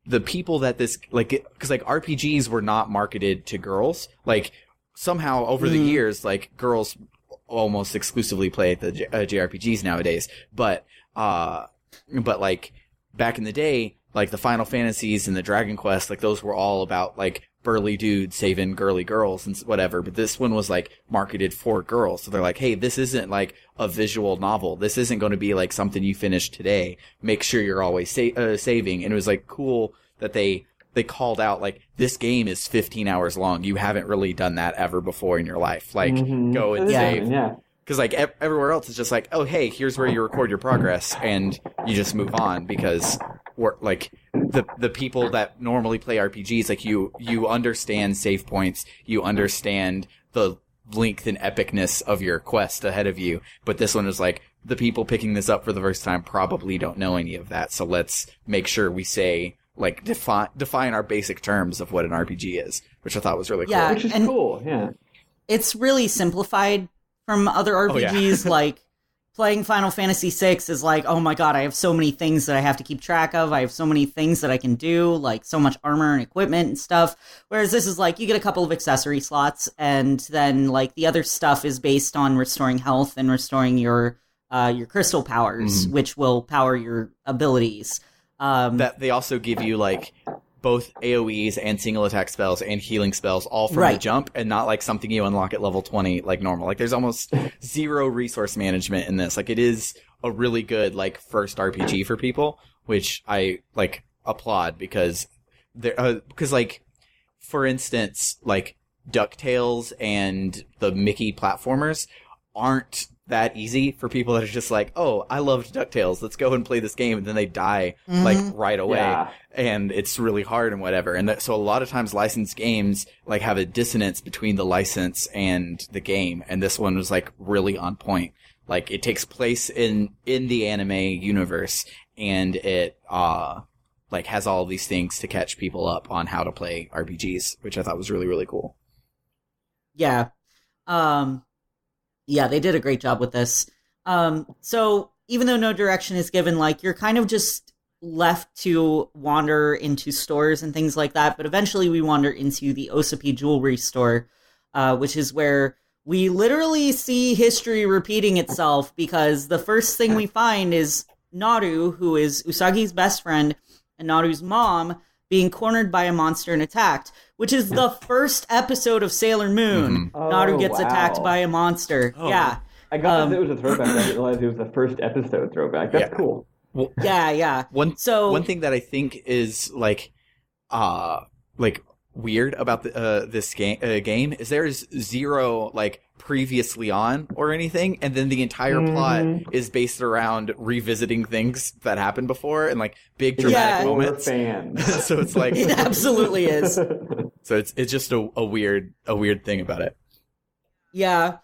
Speaker 1: the people that this like because like RPGs were not marketed to girls. Like somehow over the years, like girls almost exclusively play the JRPGs nowadays. But like back in the day, like the Final Fantasies and the Dragon Quest, like those were all about like burly dudes saving girly girls and whatever. But this one was like marketed for girls. So they're like, hey, this isn't like a visual novel. This isn't going to be like something you finish today. Make sure you're always saving. And it was like cool that they called out like this game is 15 hours long. You haven't really done that ever before in your life. Like go and save.
Speaker 3: Yeah.
Speaker 1: Because like everywhere else is just like, oh hey, here's where you record your progress, and you just move on because we're like the people that normally play RPGs, like you understand save points, you understand the length and epicness of your quest ahead of you. But this one is like the people picking this up for the first time probably don't know any of that. So let's make sure we say like define our basic terms of what an RPG is, which I thought was really cool.
Speaker 3: Which is cool. Yeah,
Speaker 2: it's really simplified from other RPGs. Like playing Final Fantasy VI is like, oh my god, I have so many things that I have to keep track of. I have so many things that I can do, like so much armor and equipment and stuff. Whereas this is like, you get a couple of accessory slots, and then like the other stuff is based on restoring health and restoring your crystal powers, which will power your abilities.
Speaker 1: That they also give you like both AoEs and single attack spells and healing spells all from the jump, and not like something you unlock at level 20 like normal. Like there's almost zero resource management in this. Like it is a really good like first RPG for people, which I like applaud because like for instance, like DuckTales and the Mickey platformers aren't that easy for people that are just like, oh, I loved DuckTales, let's go and play this game, and then they die like right away, and it's really hard and whatever. And so a lot of times licensed games like have a dissonance between the license and the game, and this one was like really on point. Like it takes place in the anime universe, and it like has all these things to catch people up on how to play RPGs, which I thought was really, really cool.
Speaker 2: Yeah. Yeah, they did a great job with this. So even though no direction is given, like you're kind of just left to wander into stores and things like that. But eventually we wander into the Osapi jewelry store, which is where we literally see history repeating itself, because the first thing we find is Naru, who is Usagi's best friend, and Naru's mom being cornered by a monster and attacked, which is the first episode of Sailor Moon.
Speaker 3: Mm-hmm.
Speaker 2: Naru gets
Speaker 3: wow.
Speaker 2: attacked by a monster.
Speaker 4: Oh.
Speaker 2: Yeah.
Speaker 3: I got that it was a throwback. I didn't realize it was the first episode throwback. That's cool.
Speaker 1: Well,
Speaker 2: Yeah.
Speaker 1: One thing that I think is like weird about this game is there's zero like previously on or anything, and then the entire plot is based around revisiting things that happened before and like big dramatic moments. So it's like
Speaker 2: it absolutely is.
Speaker 1: So it's just a weird thing about it.
Speaker 2: Yeah.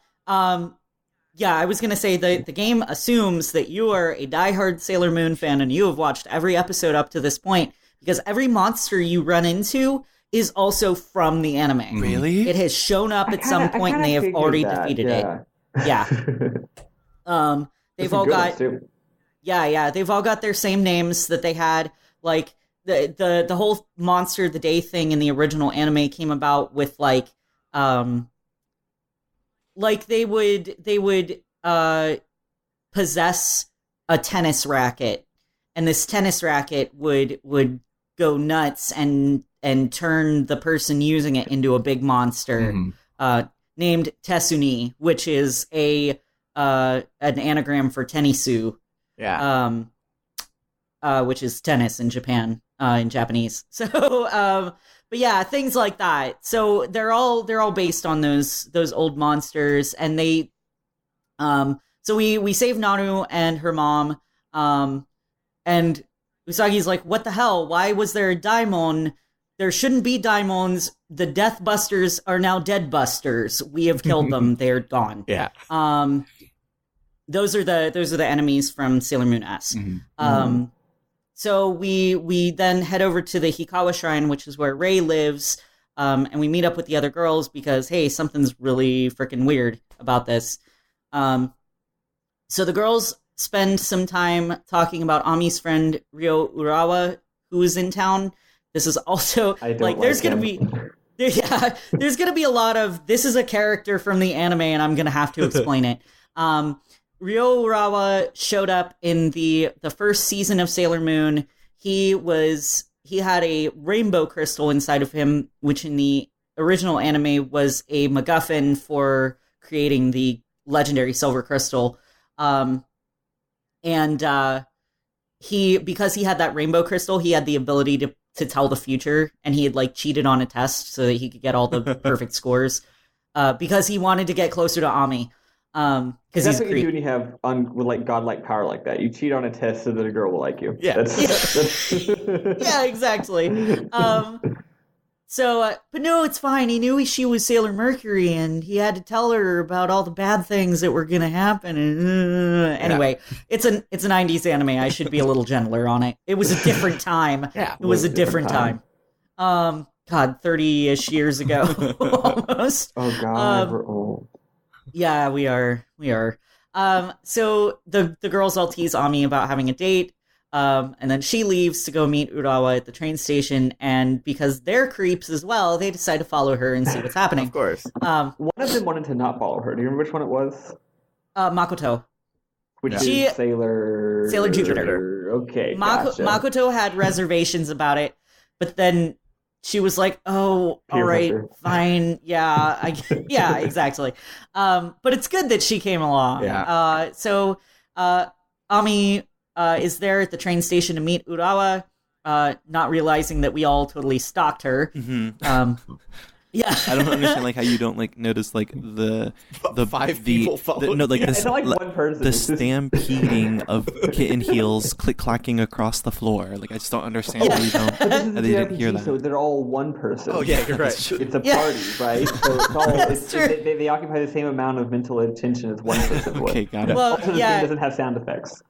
Speaker 2: Yeah, I was going to say the game assumes that you are a diehard Sailor Moon fan and you have watched every episode up to this point, because every monster you run into is also from the anime.
Speaker 4: Really?
Speaker 2: It has shown up at some point and they have already defeated it. Yeah. They've all got they've all got their same names that they had. Like the whole Monster of the Day thing in the original anime came about with like they would possess a tennis racket, and this tennis racket would go nuts and turn the person using it into a big monster named Tessuni, which is an anagram for Tennisu.
Speaker 1: Yeah.
Speaker 2: Which is tennis in Japan, in Japanese. So, but yeah, things like that. So they're all based on those old monsters, and they, so we save Naru and her mom, and Usagi's like, what the hell? Why was there a daimon? There shouldn't be daimons. The Death Busters are now Dead Busters. We have killed them. They're gone.
Speaker 1: Yeah.
Speaker 2: Those are the enemies from Sailor Moon S. So we then head over to the Hikawa Shrine, which is where Rei lives, and we meet up with the other girls because, hey, something's really freaking weird about this. So the girls spend some time talking about Ami's friend Ryo Urawa, who is in town. This is also there's gonna be a lot of, this is a character from the anime and I'm gonna have to explain it. Ryo Urawa showed up in the first season of Sailor Moon. He had a rainbow crystal inside of him, which in the original anime was a MacGuffin for creating the legendary silver crystal. Because he had that rainbow crystal, he had the ability to tell the future, and he had like cheated on a test so that he could get all the perfect scores, because he wanted to get closer to Ami. Because
Speaker 3: that's what you do when you have godlike power like that. You cheat on a test so that a girl will like you.
Speaker 1: Yeah.
Speaker 2: Yeah, exactly. But no, it's fine. He knew she was Sailor Mercury, and he had to tell her about all the bad things that were going to happen. Anyway, it's a 90s anime. I should be a little gentler on it. It was a different time.
Speaker 1: Yeah,
Speaker 2: it was a different time. God, 30-ish years ago, almost.
Speaker 3: Oh God, we're old.
Speaker 2: Yeah, we are. So the girls all tease Ami about having a date. And then she leaves to go meet Urawa at the train station, and because they're creeps as well, they decide to follow her and see what's happening.
Speaker 1: Of course.
Speaker 3: One of them wanted to not follow her. Do you remember which one it was?
Speaker 2: Makoto.
Speaker 3: Which is Sailor
Speaker 2: Jupiter.
Speaker 3: Okay, gotcha.
Speaker 2: Makoto had reservations about it, but then she was like, "Oh, all right, fine, yeah, yeah, exactly." But it's good that she came along.
Speaker 1: Yeah.
Speaker 2: So Ami is there at the train station to meet Urawa, not realizing that we all totally stalked her. Yeah,
Speaker 4: I don't understand how you don't notice the
Speaker 1: people following.
Speaker 3: One person.
Speaker 4: The stampeding of kitten heels click clacking across the floor. I just don't understand why you don't. They didn't hear that.
Speaker 3: So they're all one person.
Speaker 1: Oh yeah, you're right.
Speaker 3: It's a party, right? So it's all they occupy the same amount of mental attention as one person would.
Speaker 4: Okay, got it.
Speaker 2: Well,
Speaker 3: also, the game doesn't have sound effects.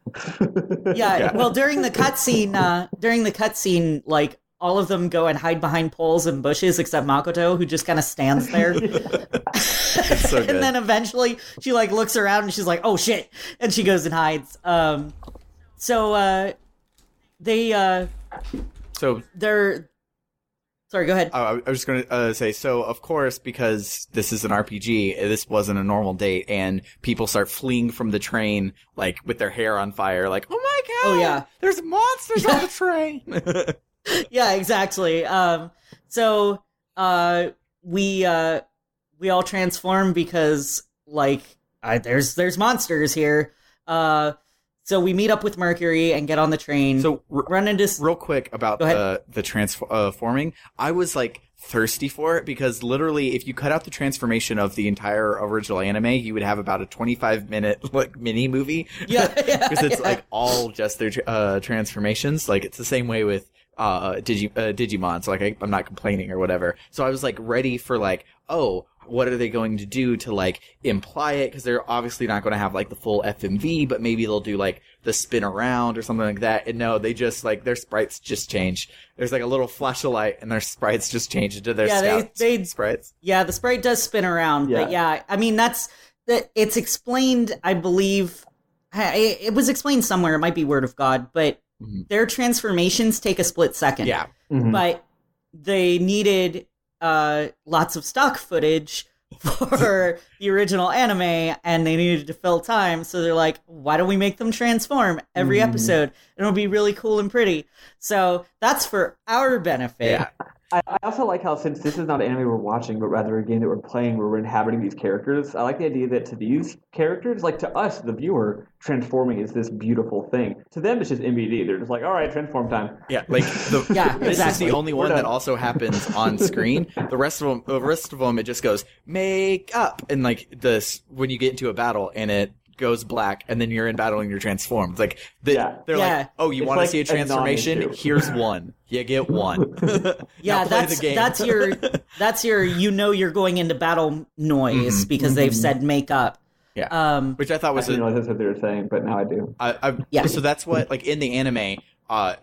Speaker 2: Yeah. Well, during the cutscene, all of them go and hide behind poles and bushes except Makoto, who just kind of stands there.
Speaker 1: It's so good.
Speaker 2: And then eventually she looks around and she's like, "Oh shit!" and she goes and hides. So Sorry, go ahead.
Speaker 1: I was just going to say, so of course, because this is an RPG, this wasn't a normal date, and people start fleeing from the train, like, with their hair on fire, like, oh my god,
Speaker 2: Oh, yeah.
Speaker 1: there's monsters on the train.
Speaker 2: Yeah, exactly. So we all transform because, like, there's monsters here. So we meet up with Mercury and get on the train.
Speaker 1: So
Speaker 2: run into
Speaker 1: real quick about the transforming. I was like thirsty for it because literally, if you cut out the transformation of the entire original anime, you would have about a 25-minute like mini movie.
Speaker 2: Yeah,
Speaker 1: because it's like all just their transformations. Like it's the same way with Digimon. So like I'm not complaining or whatever. So I was like ready for like, oh, what are they going to do to like imply it? Because they're obviously not going to have like the full FMV, but maybe they'll do like the spin around or something like that. And no, they just like their sprites just change. There's like a little flash of light, and their sprites just change into their
Speaker 2: they
Speaker 1: sprites.
Speaker 2: Yeah, the sprite does spin around, but yeah, I mean it's explained. I believe it was explained somewhere. It might be Word of God, but their transformations take a split second.
Speaker 1: Yeah,
Speaker 2: but they needed lots of stock footage for the original anime, and they needed to fill time, so they're like, why don't we make them transform every episode, and it'll be really cool and pretty. So that's for our benefit.
Speaker 1: Yeah.
Speaker 3: I also like how, since this is not an anime we're watching, but rather a game that we're playing where we're inhabiting these characters, I like the idea that to these characters, like to us, the viewer, transforming is this beautiful thing. To them, it's just MVD. They're just like, all right, transform time.
Speaker 1: Yeah, like this is the only one that also happens on screen. The rest of them, it just goes make up, and like this when you get into a battle and it goes black, and then you're in battle and you're transformed. It's like they're like, oh, you want to see a transformation? Here's one. You get one.
Speaker 2: Yeah, that's your you're going into battle noise because they've said make up.
Speaker 1: Yeah, which I thought was
Speaker 3: I didn't know that's what they were saying, but now I do.
Speaker 2: Yeah.
Speaker 1: So that's what, like in the anime,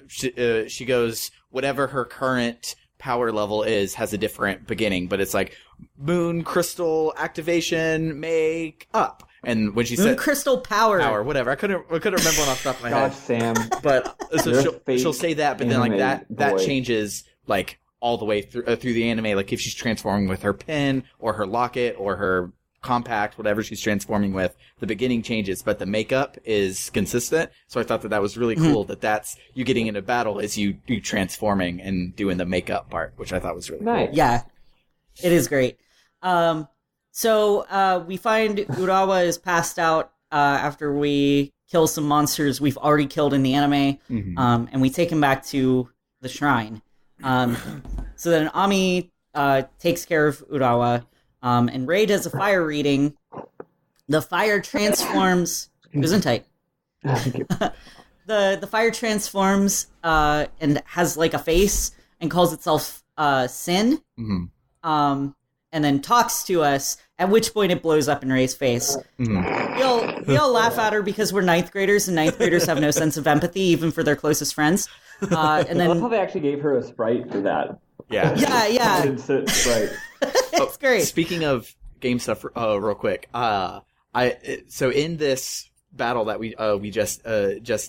Speaker 1: she goes whatever her current power level is has a different beginning, but it's like moon crystal activation make up. And when she said
Speaker 2: crystal power,
Speaker 1: whatever, I couldn't remember one off the top of my head.
Speaker 3: Gosh, Sam.
Speaker 1: But so she'll say that, but then like that changes like all the way through the anime. Like if she's transforming with her pin or her locket or her compact, whatever she's transforming with, the beginning changes, but the makeup is consistent. So I thought that was really cool. That's you getting into battle is you transforming and doing the makeup part, which I thought was really cool.
Speaker 2: Yeah, it is great. So we find Urawa is passed out after we kill some monsters we've already killed in the anime, and we take him back to the shrine. So then Ami takes care of Urawa, and Ray does a fire reading. The fire transforms. Gesundheit. The fire transforms and has like a face and calls itself Sin. And then talks to us, at which point it blows up in Ray's face. We all laugh at her because we're ninth graders, and ninth graders have no sense of empathy, even for their closest friends. And then
Speaker 3: I love how they actually gave her a sprite for that.
Speaker 1: Yeah.
Speaker 2: Yeah.
Speaker 3: Sprite.
Speaker 2: It's great.
Speaker 1: Speaking of game stuff, real quick, so in this battle that we just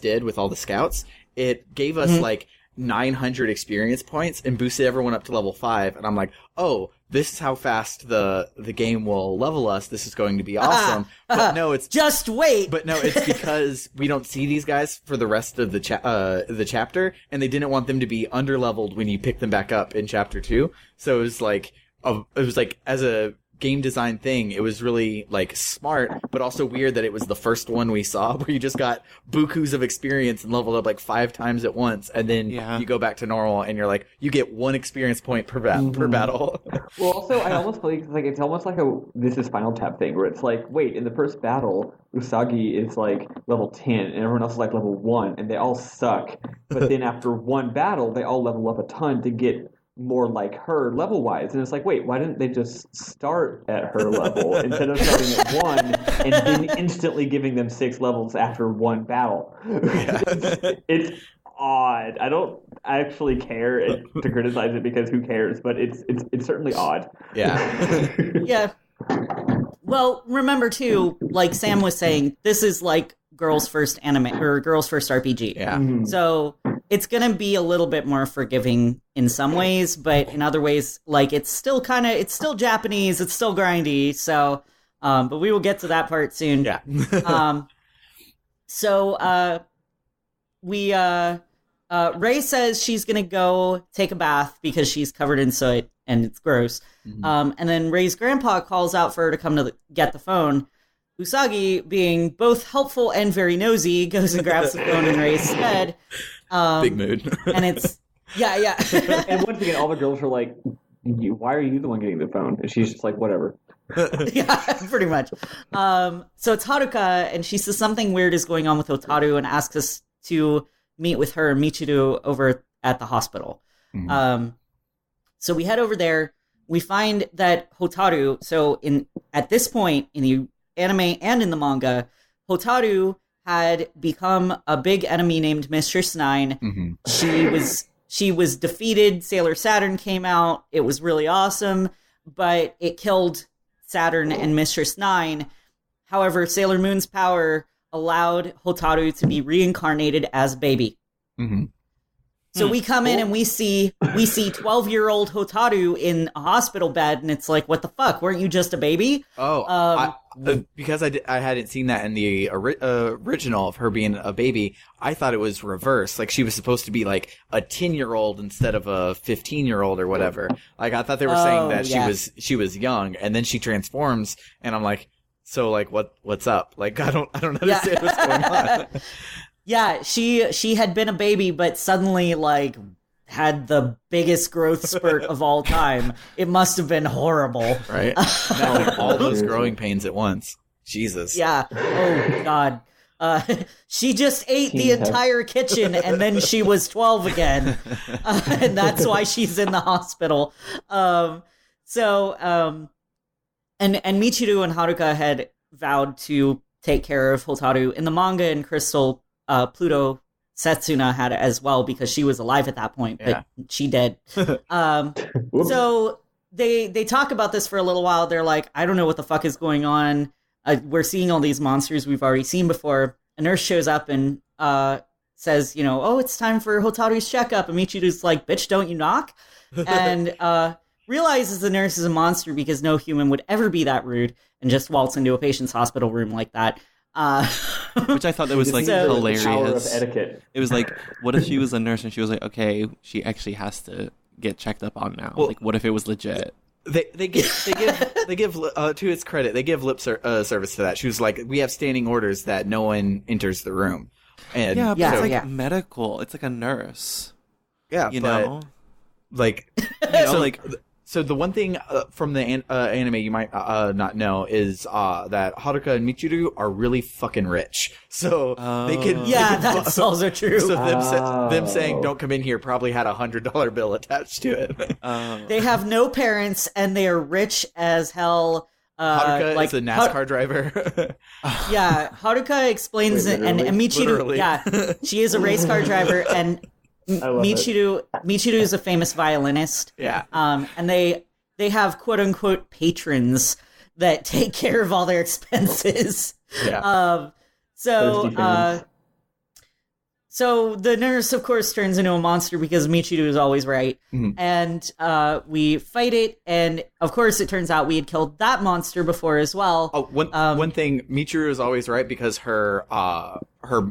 Speaker 1: did with all the scouts, it gave us like 900 experience points and boosted everyone up to level 5, and I'm like, oh, this is how fast the game will level us. This is going to be awesome. But no, it's
Speaker 2: just wait.
Speaker 1: But no, it's because we don't see these guys for the rest of the chapter, and they didn't want them to be underleveled when you pick them back up in chapter 2. So it was like as a game design thing, it was really like smart, but also weird that it was the first one we saw where you just got bukus of experience and leveled up like 5 times at once, and then you go back to normal and you're like, you get 1 experience point per battle.
Speaker 3: Well, also I almost feel like it's almost like a This Is Final Tap thing where it's like, wait, in the first battle Usagi is like level 10 and everyone else is like level 1 and they all suck, but then after one battle they all level up a ton to get more like her level-wise. And it's like, wait, why didn't they just start at her level instead of starting at 1 and then instantly giving them 6 levels after one battle? It's odd. I don't actually care to criticize it because who cares, but it's certainly odd.
Speaker 2: Yeah. Well, remember too, like Sam was saying, this is like girls' first anime or girls' first RPG.
Speaker 1: Yeah.
Speaker 2: So it's gonna be a little bit more forgiving in some ways, but in other ways, like it's still Japanese, it's still grindy. So, but we will get to that part soon.
Speaker 1: Yeah.
Speaker 2: Ray says she's gonna go take a bath because she's covered in soot and it's gross.
Speaker 1: Mm-hmm.
Speaker 2: And then Ray's grandpa calls out for her to come to get the phone. Usagi, being both helpful and very nosy, goes and grabs the phone in Ray's head.
Speaker 1: Big mood.
Speaker 2: And it's, yeah.
Speaker 3: And once again, all the girls are like, why are you the one getting the phone? And she's just like, whatever.
Speaker 2: Yeah, pretty much. So it's Haruka, and she says something weird is going on with Hotaru and asks us to meet with her and Michiru over at the hospital.
Speaker 1: Mm-hmm.
Speaker 2: So we head over there. We find that Hotaru, at this point in the anime and in the manga, Hotaru had become a big enemy named Mistress Nine.
Speaker 1: Mm-hmm.
Speaker 2: She was defeated. Sailor Saturn came out. It was really awesome, but it killed Saturn and Mistress Nine. However, Sailor Moon's power allowed Hotaru to be reincarnated as a baby.
Speaker 1: Mm-hmm.
Speaker 2: So we come in and we see 12-year-old Hotaru in a hospital bed, and it's like, what the fuck? Weren't you just a baby?
Speaker 1: Because I hadn't seen that in the original of her being a baby, I thought it was reversed. Like she was supposed to be like a 10-year-old instead of a 15-year-old or whatever. Like I thought they were saying that she was young, and then she transforms, and I'm like, so like what's up? Like I don't understand what's going on.
Speaker 2: Yeah, she had been a baby, but suddenly, like, had the biggest growth spurt of all time. It must have been horrible.
Speaker 1: Right? Like, all those growing pains at once. Jesus.
Speaker 2: Yeah. Oh, God. She just ate the entire kitchen, and then she was 12 again. And that's why she's in the hospital. And Michiru and Haruka had vowed to take care of Hotaru. In the manga and Crystal, Pluto Setsuna had it as well because she was alive at that point, but she did. So they talk about this for a little while. They're like, I don't know what the fuck is going on. We're seeing all these monsters we've already seen before. A nurse shows up and says, it's time for Hotaru's checkup. And Michiru's like, bitch, don't you knock? And realizes the nurse is a monster because no human would ever be that rude and just waltz into a patient's hospital room like that.
Speaker 4: Which I thought that was like hilarious.
Speaker 3: The power of etiquette.
Speaker 4: It was like, what if she was a nurse and she was like, okay, she actually has to get checked up on now. Well, like, what if it was legit?
Speaker 1: They give to its credit, they give lip service to that. She was like, we have standing orders that no one enters the room. And
Speaker 4: it's like medical. It's like a nurse.
Speaker 1: Yeah,
Speaker 4: you know,
Speaker 1: like So the one thing from the anime you might not know is that Haruka and Michiru are really fucking rich. So they can...
Speaker 2: Yeah, that's also true.
Speaker 1: So them saying, don't come in here, probably had $100 bill attached to it.
Speaker 2: They have no parents, and they are rich as hell.
Speaker 1: Haruka is a NASCAR driver.
Speaker 2: Yeah, Haruka explains it, and Michiru...
Speaker 1: Literally.
Speaker 2: Yeah, she is a race car driver, and... Michiru is a famous violinist.
Speaker 1: Yeah.
Speaker 2: And they have quote unquote patrons that take care of all their expenses.
Speaker 1: Yeah.
Speaker 2: So the nurse, of course, turns into a monster because Michiru is always right. Mm-hmm. And we fight it, and of course it turns out we had killed that monster before as well.
Speaker 1: Oh, one thing, Michiru is always right because her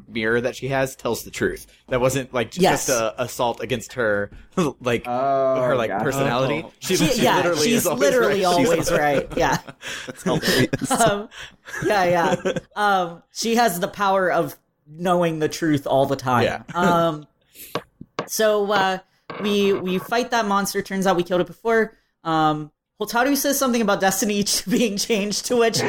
Speaker 1: mirror that she has tells the truth. That wasn't like just a assault against her personality. She's literally always right. Yeah. She has the power of knowing the truth all the time. Yeah.
Speaker 2: So we fight that monster. Turns out we killed it before. Hotaru says something about destiny being changed, to which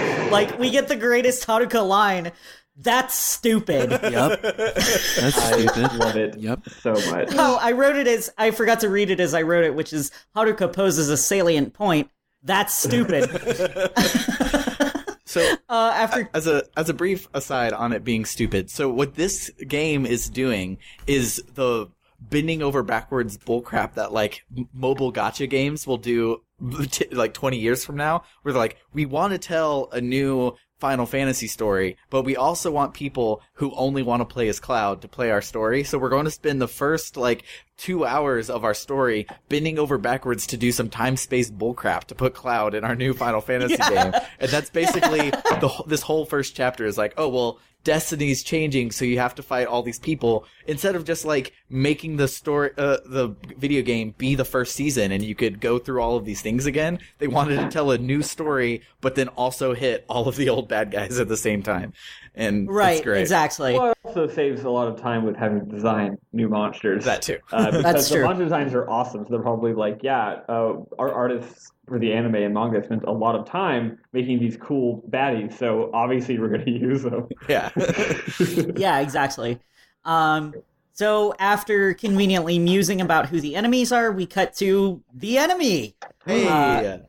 Speaker 2: we get the greatest Haruka line. That's stupid.
Speaker 4: Yep. That's stupid.
Speaker 3: I love it.
Speaker 4: Yep.
Speaker 3: So much.
Speaker 2: Oh, I forgot to read it as I wrote it, which is Haruka poses a salient point. That's stupid.
Speaker 1: So, as a brief aside on it being stupid, so what this game is doing is the bending over backwards bullcrap that mobile gacha games will do 20 years from now, where they're like, we want to tell a new Final Fantasy story, but we also want people who only want to play as Cloud to play our story. So we're going to spend the first, 2 hours of our story bending over backwards to do some time-space bullcrap to put Cloud in our new Final Fantasy game. And that's basically this whole first chapter is like, oh, well, Destiny's changing, so you have to fight all these people. Instead of just, making the story, the video game be the first season and you could go through all of these things again, they wanted to tell a new story, but then also hit all of the old bad guys at the same time. And it's great.
Speaker 2: Exactly.
Speaker 3: Well, it also saves a lot of time with having to design new monsters.
Speaker 1: That too.
Speaker 2: That's true.
Speaker 3: The monster designs are awesome, so they're probably our artists for the anime and manga spent a lot of time making these cool baddies, so obviously we're going to use them.
Speaker 1: Yeah.
Speaker 2: Yeah, exactly. So after conveniently musing about who the enemies are, we cut to the enemy.
Speaker 1: Hey.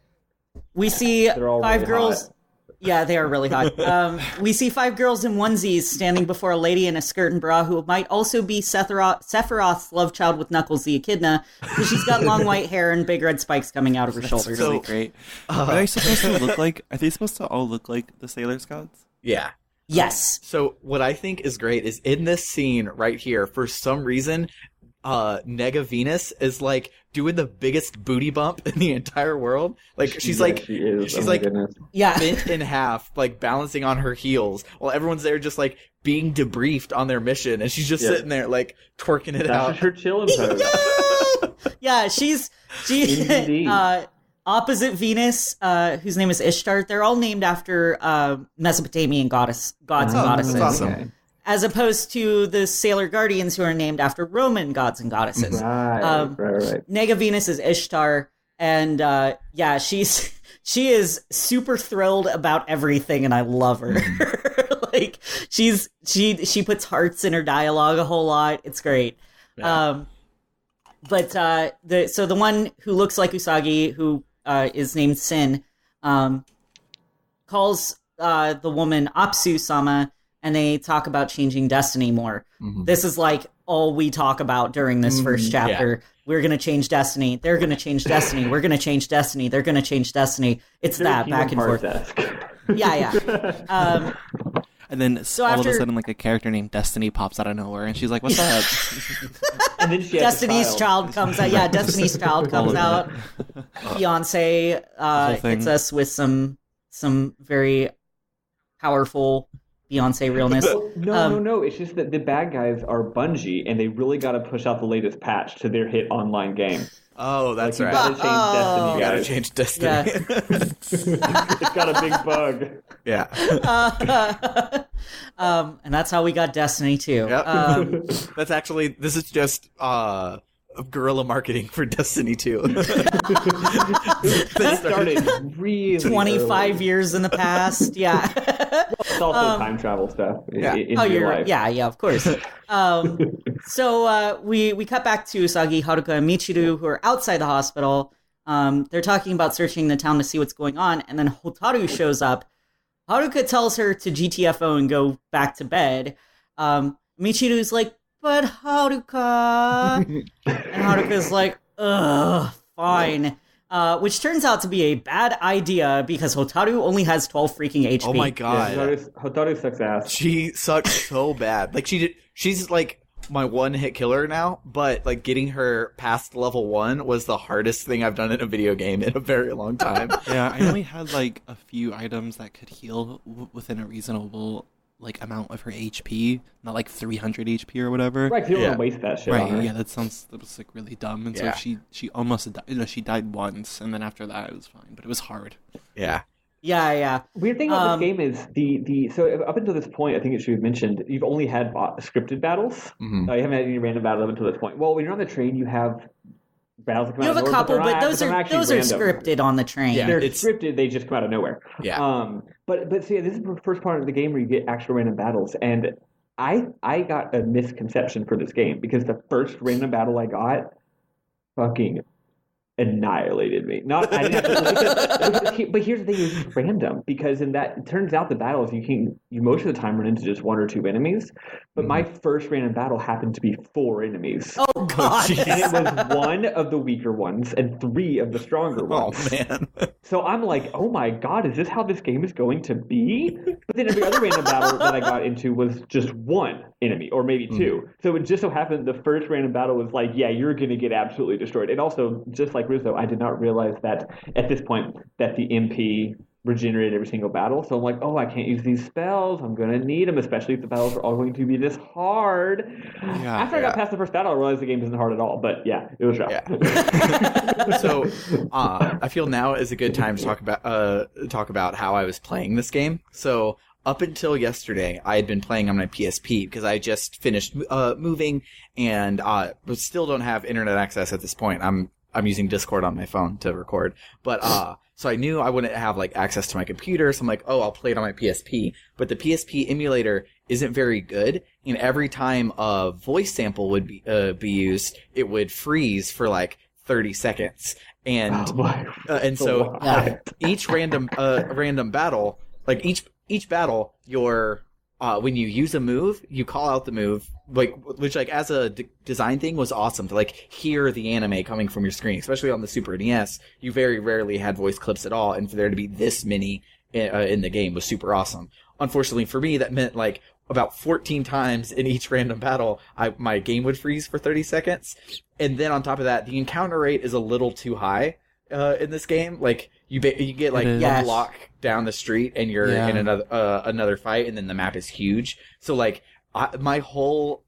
Speaker 2: We see
Speaker 3: They're all
Speaker 2: 5
Speaker 3: really
Speaker 2: girls.
Speaker 3: hot.
Speaker 2: Yeah, they are really hot. We see 5 girls in onesies standing before a lady in a skirt and bra who might also be Sephiroth's love child with Knuckles the Echidna, because she's got long white hair and big red spikes coming out of her shoulders.
Speaker 4: Really great. What are they supposed to look like? Are they supposed to all look like the Sailor Scouts?
Speaker 1: Yeah.
Speaker 2: Yes.
Speaker 1: So what I think is great is in this scene right here, for some reason, Nega Venus is doing the biggest booty bump in the entire world. She's
Speaker 3: She is.
Speaker 1: she's
Speaker 3: Oh my goodness.
Speaker 2: Yeah.
Speaker 1: bent in half, balancing on her heels, while everyone's there just being debriefed on their mission, and she's just sitting there twerking it
Speaker 3: That's
Speaker 1: out.
Speaker 3: just her chilling pose.
Speaker 2: Yeah, she
Speaker 3: Indeed.
Speaker 2: opposite Venus, whose name is Ishtar. They're all named after Mesopotamian gods and goddesses.
Speaker 1: That's awesome.
Speaker 3: Okay.
Speaker 2: As opposed to the Sailor Guardians, who are named after Roman gods and goddesses.
Speaker 3: Right.
Speaker 2: Nega Venus is Ishtar, and she is super thrilled about everything, and I love her. She puts hearts in her dialogue a whole lot. It's great.
Speaker 1: Yeah.
Speaker 2: The one who looks like Usagi, who is named Sin, calls the woman Apsu-sama, and they talk about changing destiny more. Mm-hmm. This is all we talk about during this first chapter. Yeah. We're going to change destiny. They're going to change destiny. We're going to change destiny. They're going to change destiny. It's that back and forth. Yeah.
Speaker 4: And then all of a sudden, a character named Destiny pops out of nowhere, and she's like, "What's that?"
Speaker 3: And then
Speaker 2: Destiny's Child comes out. Yeah, Destiny's Child comes out. Beyonce hits us with some very powerful Beyonce realness.
Speaker 3: No. It's just that the bad guys are Bungie, and they really got to push out the latest patch to their hit online game.
Speaker 1: Oh, that's right.
Speaker 3: You gotta change Destiny, guys.
Speaker 1: You gotta change Destiny.
Speaker 2: Yeah.
Speaker 3: It's got a big bug.
Speaker 1: Yeah.
Speaker 2: And that's how we got Destiny too.
Speaker 1: Yep. This is just guerrilla marketing for Destiny 2.
Speaker 3: That started really
Speaker 2: 25
Speaker 3: early.
Speaker 2: years in the past. Yeah.
Speaker 3: It's also time travel stuff.
Speaker 1: Yeah.
Speaker 3: In real life.
Speaker 2: Yeah, of course. So we cut back to Usagi, Haruka, and Michiru, who are outside the hospital. They're talking about searching the town to see what's going on, and then Hotaru shows up. Haruka tells her to GTFO and go back to bed. Michiru's like, "But Haruka," and Haruka's like, "Ugh, fine." Which turns out to be a bad idea because Hotaru only has 12 freaking HP.
Speaker 1: Oh my god.
Speaker 3: Yeah, Hotaru sucks ass.
Speaker 1: She sucks so bad. She's my one-hit killer now, but getting her past level 1 was the hardest thing I've done in a video game in a very long time.
Speaker 4: Yeah, I only had a few items that could heal within a reasonable amount of her HP, not 300 HP or whatever.
Speaker 3: Right, you don't want to waste that shit on her.
Speaker 4: Right, yeah, that was really dumb. And so she almost died. She died once, and then after that it was fine, but it was hard.
Speaker 1: Yeah.
Speaker 2: Yeah.
Speaker 3: Weird thing about this game is so up until this point, I think it should be mentioned, you've only had scripted battles.
Speaker 1: Mm-hmm.
Speaker 3: You haven't had any random battles up until this point. Well, when you're on the train, you have battles that come
Speaker 2: you
Speaker 3: out
Speaker 2: have
Speaker 3: of
Speaker 2: a
Speaker 3: nowhere,
Speaker 2: couple, but those are scripted on the train.
Speaker 3: Yeah, they're scripted, they just come out of nowhere.
Speaker 1: Yeah.
Speaker 3: But see, this is the first part of the game where you get actual random battles, and I got a misconception for this game because the first random battle I got fucking annihilated me. Not, I didn't have to, but here's the thing: it was just random because it turns out the battles you most of the time run into just 1 or 2 enemies. But my first random battle happened to be 4 enemies.
Speaker 2: Oh God!
Speaker 3: And it was 1 of the weaker ones and 3 of the stronger ones.
Speaker 1: Oh man!
Speaker 3: So I'm like, oh my God, is this how this game is going to be? But then every other random battle that I got into was just 1 enemy or maybe 2. So it just so happened the first random battle was like, yeah, you're going to get absolutely destroyed. And also, just like Rizzo, I did not realize that at this point that the MP regenerated every single battle. So I'm like, oh, I can't use these spells. I'm going to need them, especially if the battles are all going to be this hard. After I got past the first battle, I realized the game isn't hard at all. But yeah, it was rough.
Speaker 1: Yeah. So I feel now is a good time to talk about how I was playing this game. So up until yesterday, I had been playing on my PSP because I just finished moving and still don't have internet access at this point. I'm using Discord on my phone to record, but so I knew I wouldn't have like access to my computer. So I'm like, oh, I'll play it on my PSP. But the PSP emulator isn't very good, and every time a voice sample would be used, it would freeze for like 30 seconds. And so each random battle, like each battle, when you use a move, you call out the move, which as a design thing was awesome to hear the anime coming from your screen, especially on the Super NES. You very rarely had voice clips at all, and for there to be this many in the game was super awesome. Unfortunately for me, that meant about 14 times in each random battle, my game would freeze for 30 seconds, and then on top of that, the encounter rate is a little too high in this game. You get one block down the street and you're in another fight, and then the map is huge. So my whole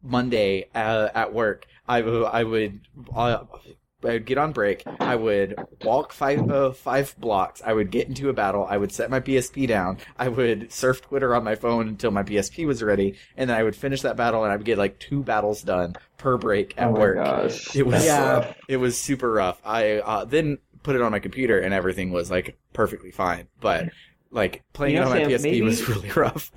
Speaker 1: Monday at work, I would get on break. I would walk 5 blocks. I would get into a battle. I would set my PSP down. I would surf Twitter on my phone until my PSP was ready, and then I would finish that battle, and I would get 2 battles done per break at work.
Speaker 3: Gosh.
Speaker 1: It was super rough. I then put it on my computer, and everything was perfectly fine. But playing it on my PSP was really rough.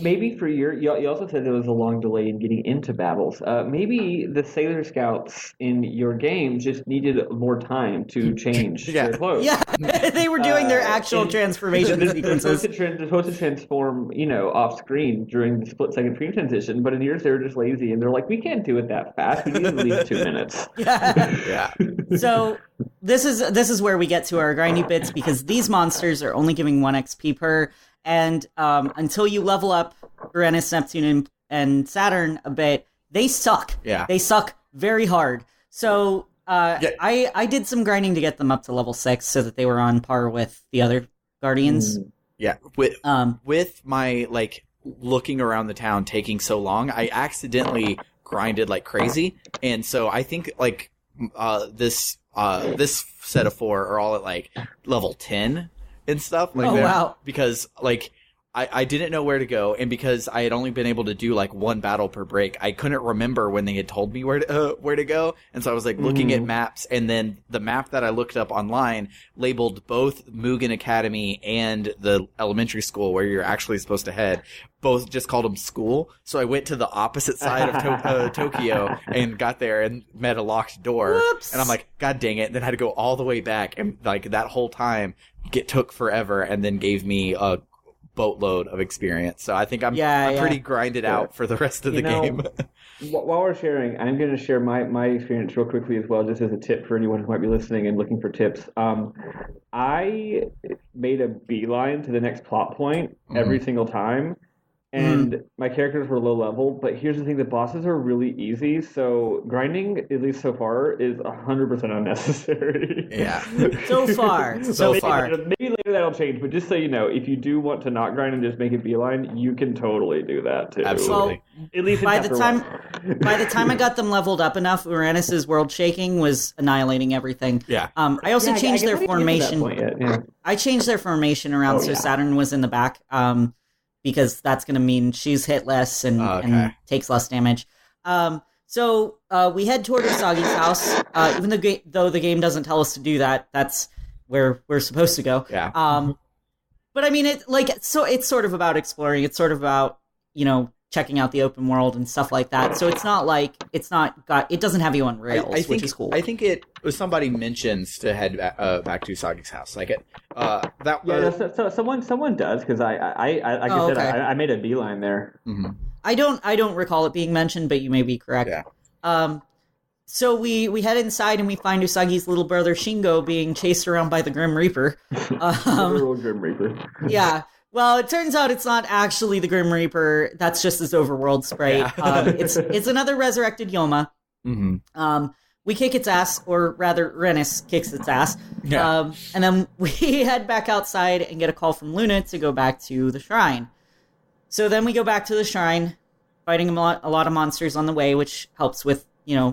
Speaker 3: Maybe for you also said there was a long delay in getting into battles. Maybe the Sailor Scouts in your game just needed more time to change their clothes.
Speaker 2: Yeah, they were doing their actual transformation sequences.
Speaker 3: They're supposed to transform, off screen during the split-second screen transition, but in yours they were just lazy, and they're like, we can't do it that fast. We need at least 2 minutes.
Speaker 2: Yeah. So this is where we get to our grindy bits, because these monsters are only giving 1 XP per. And until you level up Uranus, Neptune, and Saturn a bit, they suck.
Speaker 1: Yeah.
Speaker 2: They suck very hard. So I did some grinding to get them up to level 6 so that they were on par with the other Guardians.
Speaker 1: Yeah. With my, looking around the town taking so long, I accidentally grinded like crazy. And so I think, this set of 4 are all at, level 10. And stuff
Speaker 2: wow.
Speaker 1: Because I didn't know where to go, and because I had only been able to do 1 battle per break, I couldn't remember when they had told me where to go, and so I was looking at maps, and then the map that I looked up online labeled both Mugen Academy and the elementary school where you're actually supposed to head. Both just called them school, so I went to the opposite side of Tokyo and got there and met a locked door.
Speaker 2: Whoops.
Speaker 1: And I'm like, God dang it! And then had to go all the way back, and that whole time took forever, and then gave me a boatload of experience. So I think I'm pretty grinded out for the rest of the game.
Speaker 3: While we're sharing, I'm going to share my experience real quickly as well, just as a tip for anyone who might be listening and looking for tips. I made a beeline to the next plot point every single time. And my characters were low level, but here's the thing, the bosses are really easy, so grinding, at least so far, is 100% unnecessary.
Speaker 1: Yeah.
Speaker 2: So far.
Speaker 3: Maybe later that'll change, but just so you know, if you do want to not grind and just make a beeline, you can totally do that too.
Speaker 1: Absolutely.
Speaker 2: Well,
Speaker 3: at least
Speaker 2: by the time I got them leveled up enough, Uranus's world shaking was annihilating everything.
Speaker 1: Yeah.
Speaker 2: I also changed their formation.
Speaker 3: Yeah.
Speaker 2: I changed their formation around so Saturn was in the back. Because that's going to mean she's hit less and takes less damage. So we head toward Usagi's house. Even though the game doesn't tell us to do that, that's where we're supposed to go.
Speaker 1: Yeah.
Speaker 2: But I mean, it's sort of about exploring. It's sort of about checking out the open world and stuff like that. So it doesn't have you on rails,
Speaker 1: I think,
Speaker 2: which is cool.
Speaker 1: I think it was somebody mentions to head back to Usagi's house. Like it, that.
Speaker 3: So someone does, because I made a beeline there.
Speaker 1: Mm-hmm.
Speaker 2: I don't recall it being mentioned, but you may be correct.
Speaker 1: Yeah.
Speaker 2: So we head inside and we find Usagi's little brother Shingo being chased around by the Grim Reaper.
Speaker 3: Literal Grim Reaper.
Speaker 2: Yeah. Well, it turns out it's not actually the Grim Reaper. That's just his overworld sprite.
Speaker 1: Yeah.
Speaker 2: It's another resurrected Yoma.
Speaker 1: Mm-hmm.
Speaker 2: We kick its ass, or rather, Rennis kicks its ass.
Speaker 1: Yeah.
Speaker 2: And then we head back outside and get a call from Luna to go back to the shrine. So then we go back to the shrine, fighting a lot of monsters on the way, which helps with,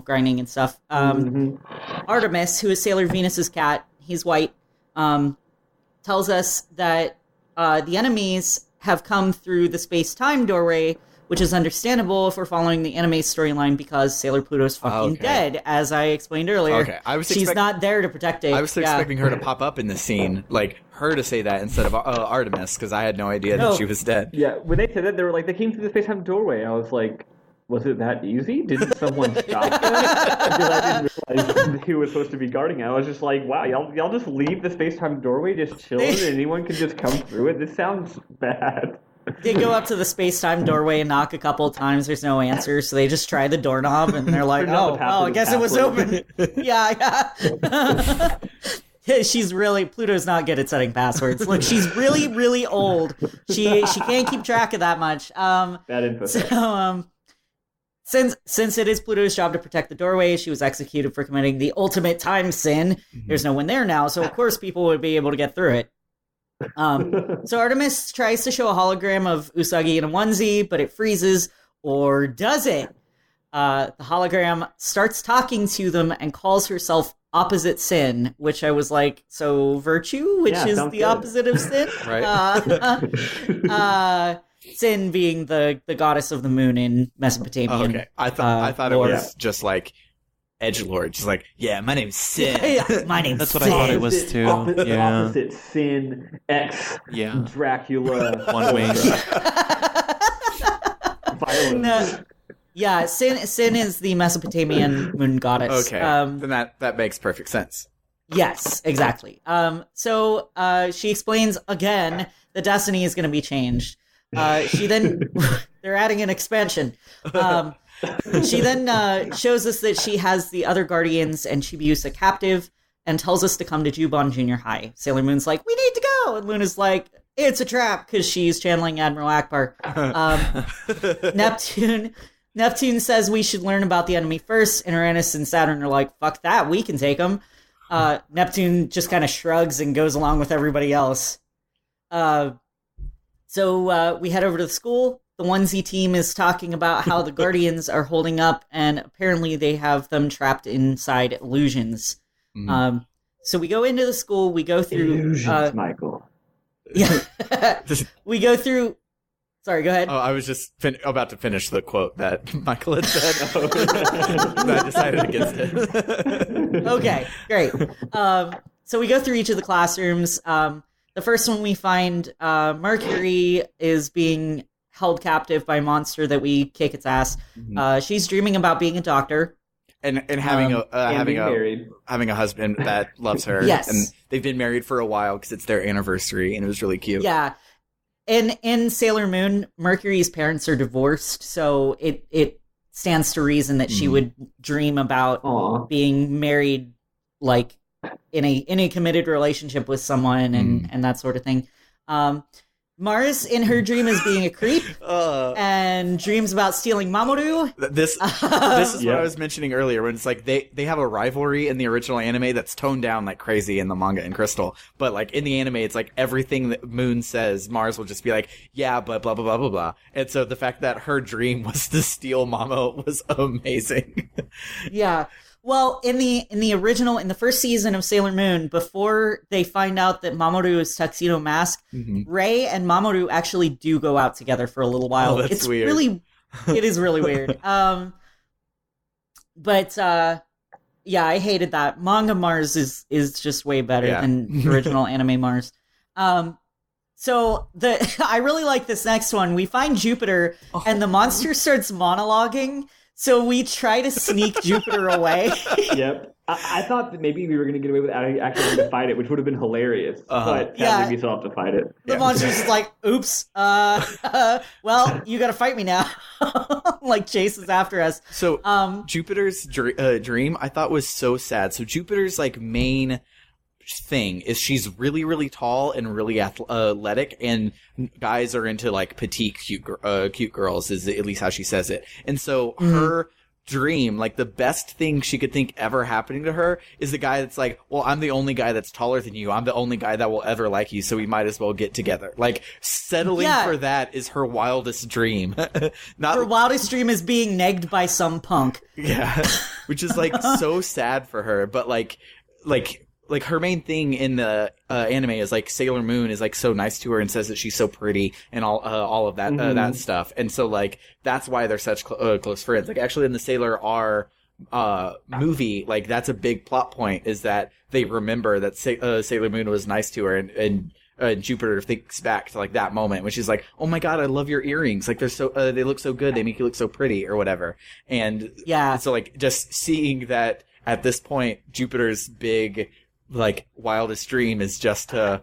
Speaker 2: grinding and stuff. Artemis, who is Sailor Venus's cat, he's white, tells us that the enemies have come through the space-time doorway, which is understandable if we're following the anime storyline because Sailor Pluto's fucking dead, as I explained earlier.
Speaker 1: Okay,
Speaker 2: she's not there to protect it.
Speaker 1: I was expecting her to pop up in the scene, like her to say that instead of Artemis, because I had no idea that she was dead.
Speaker 3: Yeah, when they said that, they were like, they came through the space-time doorway. I was like, was it that easy? Didn't someone stop them? Because I didn't realize who was supposed to be guarding it. I was just like, wow, y'all just leave the space-time doorway just chilling and anyone can just come through it? This sounds bad.
Speaker 2: They go up to the space-time doorway and knock a couple of times. There's no answer, so they just try the doorknob, and they're like, I guess it was open. Yeah. Pluto's not good at setting passwords. Look, she's really, really old. She can't keep track of that much.
Speaker 3: Bad info.
Speaker 2: So, since it is Pluto's job to protect the doorway, she was executed for committing the ultimate time sin. Mm-hmm. There's no one there now, so of course people would be able to get through it. So Artemis tries to show a hologram of Usagi in a onesie, but it freezes, or does it? The hologram starts talking to them and calls herself Opposite Sin, which I was like, so virtue, which is the opposite of sin?
Speaker 1: Right.
Speaker 2: Sin being the goddess of the moon in Mesopotamian.
Speaker 1: Okay, I thought it was just like edgelord, just like, yeah, my name's Sin.
Speaker 2: My name's
Speaker 4: That's
Speaker 2: Sin.
Speaker 4: what I thought it was too.
Speaker 3: Opposite Sin, X, Dracula,
Speaker 2: One
Speaker 3: wing.
Speaker 2: Violence. Yeah, Sin is the Mesopotamian moon goddess.
Speaker 1: Okay, then that makes perfect sense.
Speaker 2: Yes, exactly. So she explains again the destiny is going to be changed. They're adding an expansion. She then shows us that she has the other guardians and Chibiusa captive and tells us to come to Juban Junior High. Sailor Moon's like, we need to go! And Luna's like, it's a trap, because she's channeling Admiral Akbar. Neptune says we should learn about the enemy first, and Uranus and Saturn are like, fuck that, we can take them. Neptune just kind of shrugs and goes along with everybody else. So we head over to the school. The onesie team is talking about how the Guardians are holding up, and apparently they have them trapped inside illusions. Mm-hmm. So we go into the school. We go through
Speaker 3: illusions, Michael.
Speaker 2: Yeah, we go through. Sorry, go ahead.
Speaker 1: Oh, I was just about to finish the quote that Michael had said. I decided against it.
Speaker 2: Okay, great. So we go through each of the classrooms. The first one we find, Mercury is being held captive by a monster that we kick its ass. Mm-hmm. She's dreaming about being a doctor.
Speaker 1: And having a husband that loves her.
Speaker 2: Yes.
Speaker 1: And they've been married for a while because it's their anniversary, and it was really cute.
Speaker 2: Yeah. In Sailor Moon, Mercury's parents are divorced, so it stands to reason that she would dream about being married, like in a committed relationship with someone and that sort of thing. Mars in her dream is being a creep and dreams about stealing Mamoru.
Speaker 1: This is what I was mentioning earlier, when it's like they have a rivalry in the original anime that's toned down like crazy in the manga and Crystal, but like in the anime it's like everything that Moon says, Mars will just be like, yeah, but blah blah blah blah blah. And so the fact that her dream was to steal Mamo was amazing.
Speaker 2: Yeah. Well, in the first season of Sailor Moon, before they find out that Mamoru is Tuxedo Mask, Rei and Mamoru actually do go out together for a little while.
Speaker 1: Oh, that's weird.
Speaker 2: It is really weird. But I hated that. Manga Mars is just way better than the original anime Mars. So I really like this next one. We find Jupiter, and the monster starts monologuing. So we try to sneak Jupiter away.
Speaker 3: Yep. I thought that maybe we were going to get away with actually having to fight it, which would have been hilarious. But sadly, we still have to fight it.
Speaker 2: The monster's just like, oops. Well, you got to fight me now. Like chases after us.
Speaker 1: So Jupiter's dream I thought was so sad. So Jupiter's like main thing is she's really, really tall and really athletic, and guys are into like petite, cute girls, is at least how she says it. And so her dream, like the best thing she could think ever happening to her, is the guy that's like, well, I'm the only guy that's taller than you. I'm the only guy that will ever like you, so we might as well get together. Like, settling for that is her wildest dream.
Speaker 2: Her wildest dream is being negged by some punk.
Speaker 1: Yeah. Which is like so sad for her, but like her main thing in the anime is like Sailor Moon is like so nice to her and says that she's so pretty and all of that that stuff, and so like that's why they're such close friends. Like actually in the Sailor R movie, like that's a big plot point, is that they remember that Sailor Moon was nice to her, and Jupiter thinks back to like that moment when she's like, "Oh my god, I love your earrings! Like they're so they look so good, they make you look so pretty," or whatever. And so like just seeing that at this point, Jupiter's big like wildest dream is just to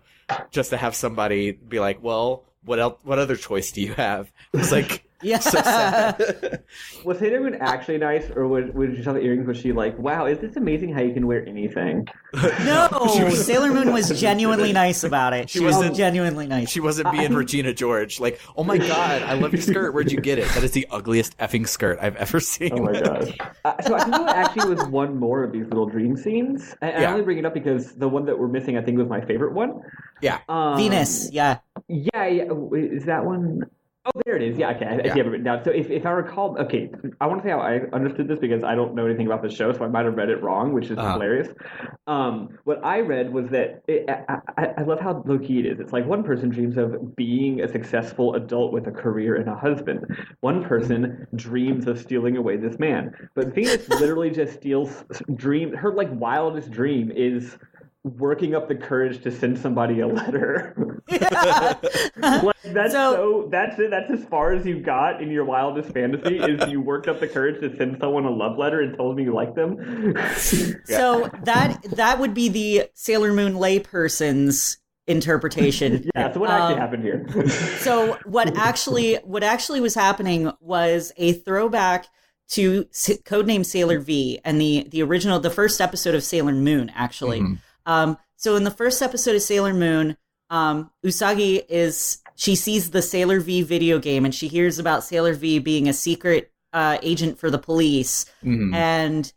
Speaker 1: have somebody be like, well, what other choice do you have? It's like so sad.
Speaker 3: Was Sailor Moon actually nice, or when she saw the earrings, was she like, wow, is this amazing how you can wear anything?
Speaker 2: No, Sailor Moon was genuinely nice about it. She was genuinely nice.
Speaker 1: She wasn't being Regina George, like, oh my god, I love your skirt, where'd you get it? That is the ugliest effing skirt I've ever seen.
Speaker 3: Oh my gosh. So I think there actually was one more of these little dream scenes, and I only bring it up because the one that we're missing, I think, was my favorite one.
Speaker 1: Yeah.
Speaker 2: Venus, yeah.
Speaker 3: Yeah, is that one? Oh, there it is. Yeah, okay. I have it written down. So if I recall, okay, I want to say how I understood this because I don't know anything about the show, so I might have read it wrong, which is hilarious. What I read was that I love how low-key it is. It's like one person dreams of being a successful adult with a career and a husband. One person dreams of stealing away this man. But Venus literally just her like wildest dream is working up the courage to send somebody a letter. Like, that's it. That's as far as you got in your wildest fantasy, is you worked up the courage to send someone a love letter and told me you like them.
Speaker 2: So that would be the Sailor Moon layperson's interpretation.
Speaker 3: Yeah, so what actually happened here?
Speaker 2: So what actually was happening was a throwback to Codename Sailor V and the first episode of Sailor Moon, actually. So in the first episode of Sailor Moon, Usagi she sees the Sailor V video game, and she hears about Sailor V being a secret agent for the police. And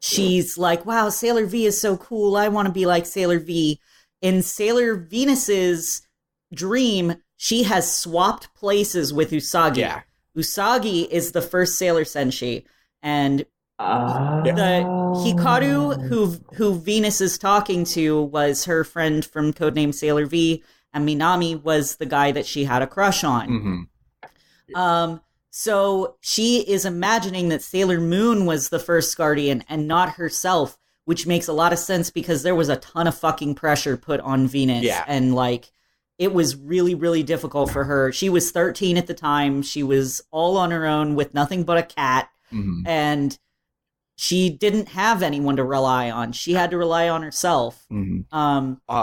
Speaker 2: she's like, wow, Sailor V is so cool. I want to be like Sailor V. In Sailor Venus's dream, she has swapped places with Usagi. Yeah. Usagi is the first Sailor Senshi, and the Hikaru who Venus is talking to was her friend from Codename Sailor V, and Minami was the guy that she had a crush on. So she is imagining that Sailor Moon was the first guardian and not herself, which makes a lot of sense because there was a ton of fucking pressure put on Venus. Yeah. And like, it was really, really difficult for her. She was 13 at the time. She was all on her own with nothing but a cat. And she didn't have anyone to rely on. She had to rely on herself. And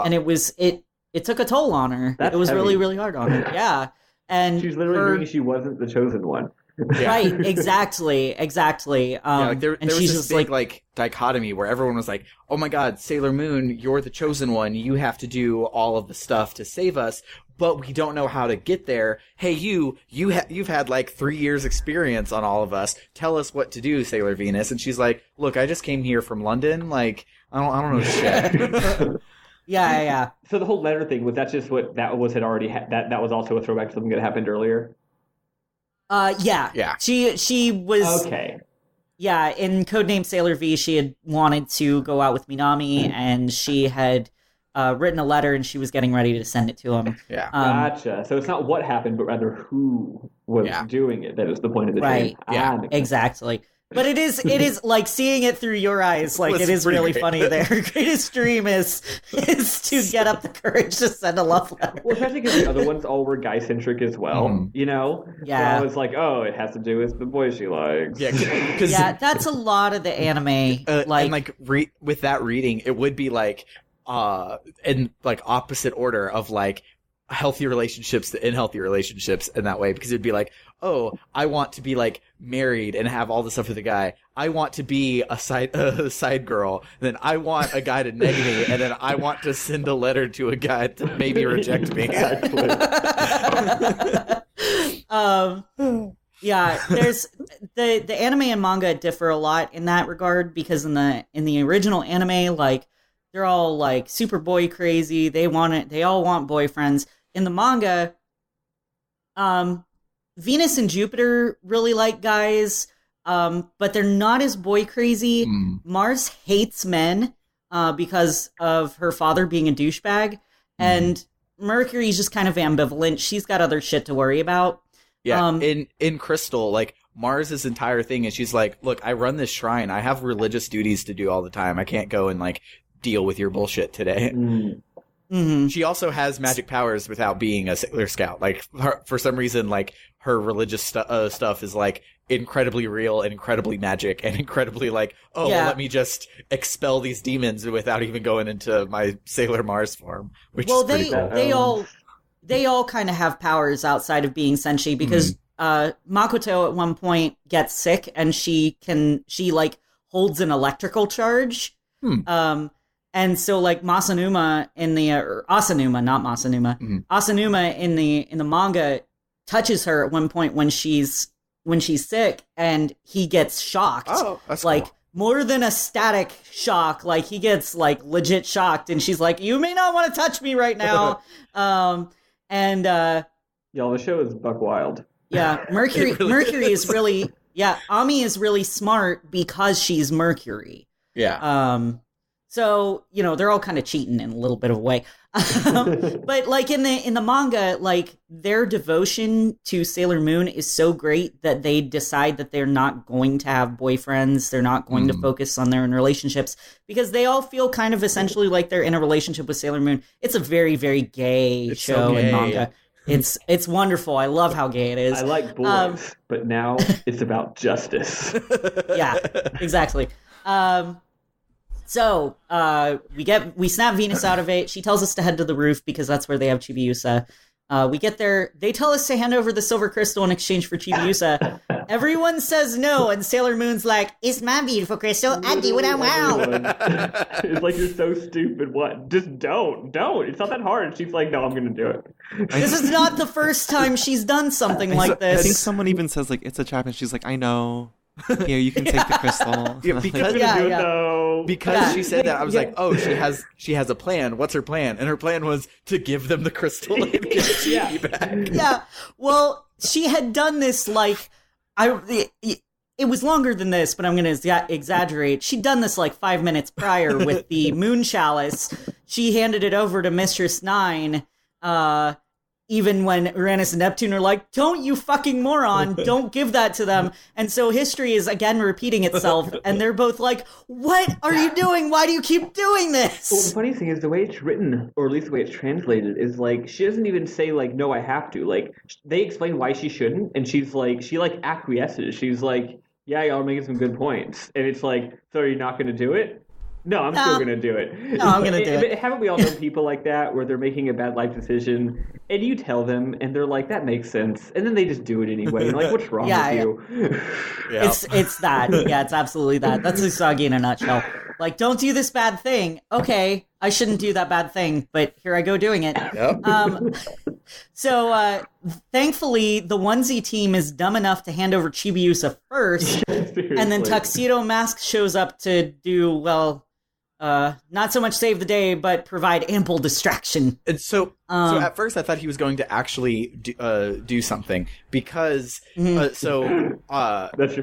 Speaker 2: it took a toll on her. It was heavy. Really, really hard on her. Yeah. And
Speaker 3: she's literally thinking she wasn't the chosen one.
Speaker 2: Right, exactly.
Speaker 1: There was this big like dichotomy where everyone was like, "Oh my God, Sailor Moon, you're the chosen one. You have to do all of the stuff to save us, but we don't know how to get there. Hey, you've had like 3 years experience on all of us. Tell us what to do, Sailor Venus." And she's like, "Look, I just came here from London. Like, I don't know shit."
Speaker 2: Yeah.
Speaker 3: So the whole letter thing, was that just what that was had already that was also a throwback to something that happened earlier?
Speaker 2: Yeah. She was
Speaker 3: okay.
Speaker 2: Yeah, in Codename Sailor V, she had wanted to go out with Minami, and she had written a letter, and she was getting ready to send it to him.
Speaker 1: Yeah,
Speaker 3: gotcha. So it's not what happened, but rather who was doing it. That is the point of the
Speaker 2: dream.
Speaker 3: Right.
Speaker 2: Exactly. But it is like seeing it through your eyes. Like it is really funny. Their greatest dream is to get up the courage to send a love letter.
Speaker 3: Well, especially because the other ones all were guy centric as well. You know,
Speaker 2: yeah.
Speaker 3: So I was like, oh, it has to do with the boys she likes.
Speaker 2: Yeah, that's a lot of the anime.
Speaker 1: With that reading, it would be like in like opposite order of like healthy relationships to unhealthy relationships in that way, because it'd be like, oh, I want to be like married and have all this stuff with a guy. I want to be a side girl. And then I want a guy to neg me, and then I want to send a letter to a guy to maybe reject me.
Speaker 2: Yeah, there's the anime and manga differ a lot in that regard, because in the original anime, like they're all like super boy crazy. They all want boyfriends. In the manga, Venus and Jupiter really like guys, but they're not as boy crazy. Mars hates men because of her father being a douchebag, and Mercury's just kind of ambivalent. She's got other shit to worry about.
Speaker 1: Yeah, in Crystal, like Mars' entire thing is she's like, look, I run this shrine. I have religious duties to do all the time. I can't go and like deal with your bullshit today. She also has magic powers without being a Sailor Scout. Like for some reason, like her religious stuff is like incredibly real and incredibly magic and incredibly like, well, let me just expel these demons without even going into my Sailor Mars form. Which is pretty cool.
Speaker 2: They all kind of have powers outside of being senshi, because Makoto at one point gets sick and she like holds an electrical charge. And so like Masanuma Asanuma, not Masanuma, Asanuma in the manga touches her at one point when she's sick, and he gets shocked. Oh, that's like cool. More than a static shock. Like he gets like legit shocked, and she's like, "You may not want to touch me right now." Y'all,
Speaker 3: the show is buck wild.
Speaker 2: Yeah, Mercury is really Ami is really smart because she's Mercury.
Speaker 1: Yeah.
Speaker 2: So, you know, they're all kind of cheating in a little bit of a way. But like in the manga, like their devotion to Sailor Moon is so great that they decide that they're not going to have boyfriends. They're not going to focus on their own relationships, because they all feel kind of essentially like they're in a relationship with Sailor Moon. It's a very, very gay show in manga. It's wonderful. I love how gay it is.
Speaker 3: I like boys, but now it's about justice.
Speaker 2: Yeah, exactly. So we snap Venus out of it. She tells us to head to the roof because that's where they have Chibiusa. We get there. They tell us to hand over the silver crystal in exchange for Chibiusa. Everyone says no, and Sailor Moon's like, "It's my beautiful crystal. I do what I want."
Speaker 3: It's like, you're so stupid. What? Just don't. It's not that hard. She's like, "No, I'm going to do it."
Speaker 2: This is not the first time she's done something like this.
Speaker 4: I think someone even says like, "It's a trap," and she's like, "I know. Here, you can take the crystal."
Speaker 1: Because she said that, I was like, oh, she has a plan. What's her plan? And her plan was to give them the crystal and get Chibi back.
Speaker 2: Yeah. Well, she had done this like it was longer than this, but I'm going to exaggerate. She'd done this like 5 minutes prior with the moon chalice. She handed it over to Mistress Nine, even when Uranus and Neptune are like, "Don't, you fucking moron, don't give that to them." And so history is again repeating itself, and they're both like, "What are you doing? Why do you keep doing this?"
Speaker 3: Well, the funny thing is the way it's written, or at least the way it's translated, is like, she doesn't even say like, "No, I have to." Like, they explain why she shouldn't, and she acquiesces. She's like, "Yeah, y'all are making some good points." And it's like, "So are you not going to do it?" No, I'm still going to do it.
Speaker 2: No, I'm going to do it.
Speaker 3: Haven't we all known people like that, where they're making a bad life decision, and you tell them, and they're like, "That makes sense," and then they just do it anyway. You're like, "What's wrong with you?"
Speaker 2: Yeah. It's that. Yeah, it's absolutely that. That's Usagi in a nutshell. Like, don't do this bad thing. Okay, I shouldn't do that bad thing, but here I go doing it. Yep. So, thankfully, the onesie team is dumb enough to hand over Chibiusa first, and then Tuxedo Mask shows up to do, not so much save the day, but provide ample distraction.
Speaker 1: And so at first I thought he was going to actually do something, because
Speaker 3: that's your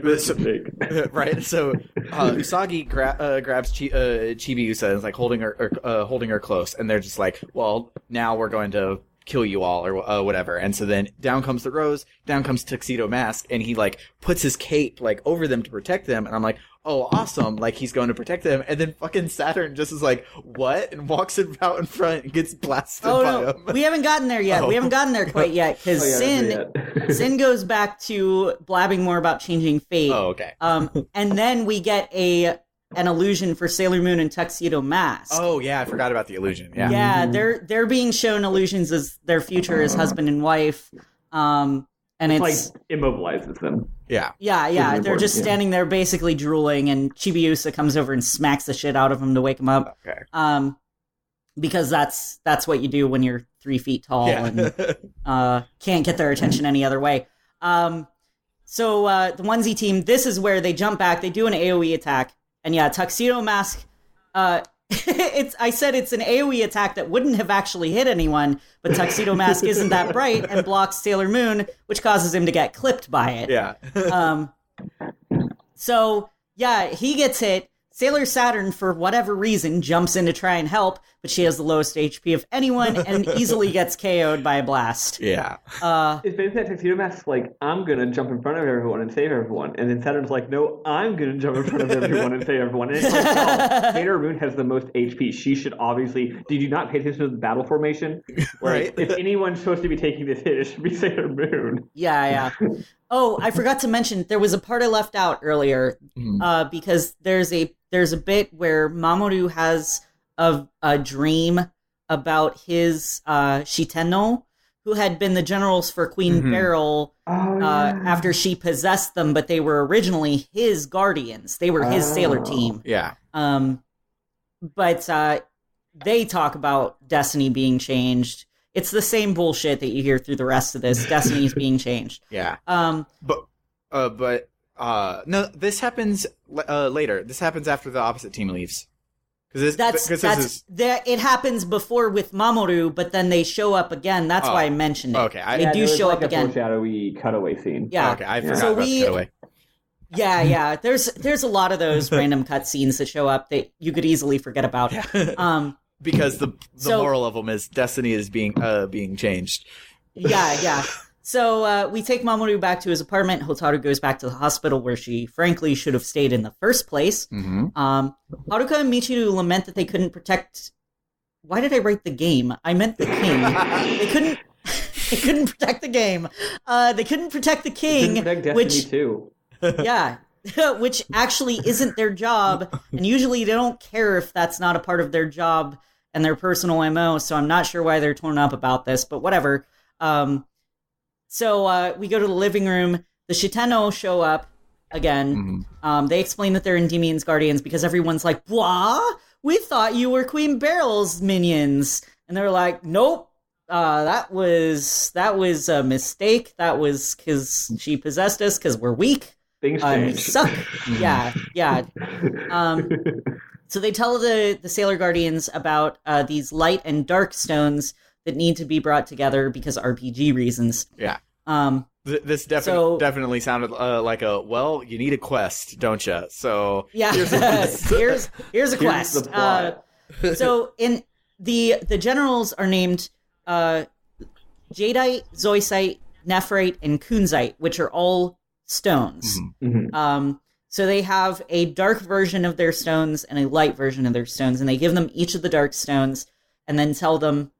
Speaker 3: first mistake,
Speaker 1: right? So Usagi grabs Chibiusa and is like holding her close, and they're just like, "Well, now we're going to kill you all or whatever. And so then down comes the Rose, down comes Tuxedo Mask, and he like puts his cape like over them to protect them. And I'm like, oh, awesome. Like he's going to protect them. And then fucking Saturn just is like, what? And walks out in front and gets blasted by him.
Speaker 2: We haven't gotten there yet. We haven't gotten there quite yet because Sin goes back to blabbing more about changing fate.
Speaker 1: Oh, okay.
Speaker 2: And then we get an illusion for Sailor Moon and Tuxedo Mask.
Speaker 1: Oh yeah, I forgot about the illusion. Yeah.
Speaker 2: Yeah, they're being shown illusions as their future as husband and wife. And it's
Speaker 3: like immobilizes them.
Speaker 1: Yeah.
Speaker 2: Yeah. They're just standing there basically drooling, and Chibiusa comes over and smacks the shit out of them to wake them up.
Speaker 1: Okay.
Speaker 2: Because that's what you do when you're 3 feet tall and can't get their attention any other way. So the onesie team, this is where they jump back, they do an AoE attack. And yeah, Tuxedo Mask, I said it's an AoE attack that wouldn't have actually hit anyone, but Tuxedo Mask isn't that bright and blocks Sailor Moon, which causes him to get clipped by it.
Speaker 1: Yeah.
Speaker 2: So, yeah, he gets hit. Sailor Saturn, for whatever reason, jumps in to try and help, but she has the lowest HP of anyone and easily gets KO'd by a blast.
Speaker 1: Yeah.
Speaker 3: It's basically that Tuxedo Mask's like, I'm going to jump in front of everyone and save everyone. And then Saturn's like, no, I'm going to jump in front of everyone and save everyone. And it's like, oh, Sailor Moon has the most HP. She should obviously... Did you not pay attention to the battle formation?
Speaker 1: Right.
Speaker 3: If anyone's supposed to be taking this hit, it should be Sailor Moon.
Speaker 2: Yeah. Oh, I forgot to mention, there was a part I left out earlier, because there's a bit where Mamoru has a dream about his Shitenno, who had been the generals for Queen Beryl after she possessed them, but they were originally his guardians. They were his sailor team.
Speaker 1: Yeah.
Speaker 2: But they talk about destiny being changed. It's the same bullshit that you hear through the rest of this. Destiny's being changed.
Speaker 1: Yeah. But no, this happens later. This happens after the opposite team leaves.
Speaker 2: It happens before with Mamoru, but then they show up again. That's why I mentioned it.
Speaker 1: Okay,
Speaker 2: they do show up
Speaker 3: a
Speaker 2: again.
Speaker 3: Foreshadowy cutaway scene.
Speaker 2: Yeah.
Speaker 1: Okay, I forgot about the cutaway.
Speaker 2: Yeah. There's a lot of those random cutscenes that show up that you could easily forget about.
Speaker 1: Because the moral of them is destiny is being changed.
Speaker 2: Yeah. So we take Mamoru back to his apartment. Hotaru goes back to the hospital where she, frankly, should have stayed in the first place.
Speaker 1: Mm-hmm.
Speaker 2: Haruka and Michiru lament that they couldn't protect... Why did I write the game? I meant the king. They couldn't protect the game. They couldn't protect the king.
Speaker 3: They couldn't protect Destiny too.
Speaker 2: Yeah. Which actually isn't their job. And usually they don't care if that's not a part of their job and their personal MO. So I'm not sure why they're torn up about this, but whatever. So we go to the living room. The Shitenno show up again. Mm-hmm. They explain that they're Endymion's guardians because everyone's like, "What? We thought you were Queen Beryl's minions." And they're like, "Nope. That was a mistake. That was because she possessed us because we're weak.
Speaker 3: Things change.
Speaker 2: Suck." Yeah. So they tell the Sailor Guardians about these light and dark stones that need to be brought together because RPG reasons.
Speaker 1: Yeah. This definitely sounded like you need a quest, don't you? So
Speaker 2: yeah, here's a quest. So in the generals are named Jadeite, Zoisite, Nephrite, and Kunzite, which are all stones. Mm-hmm. So they have a dark version of their stones and a light version of their stones, and they give them each of the dark stones and then tell them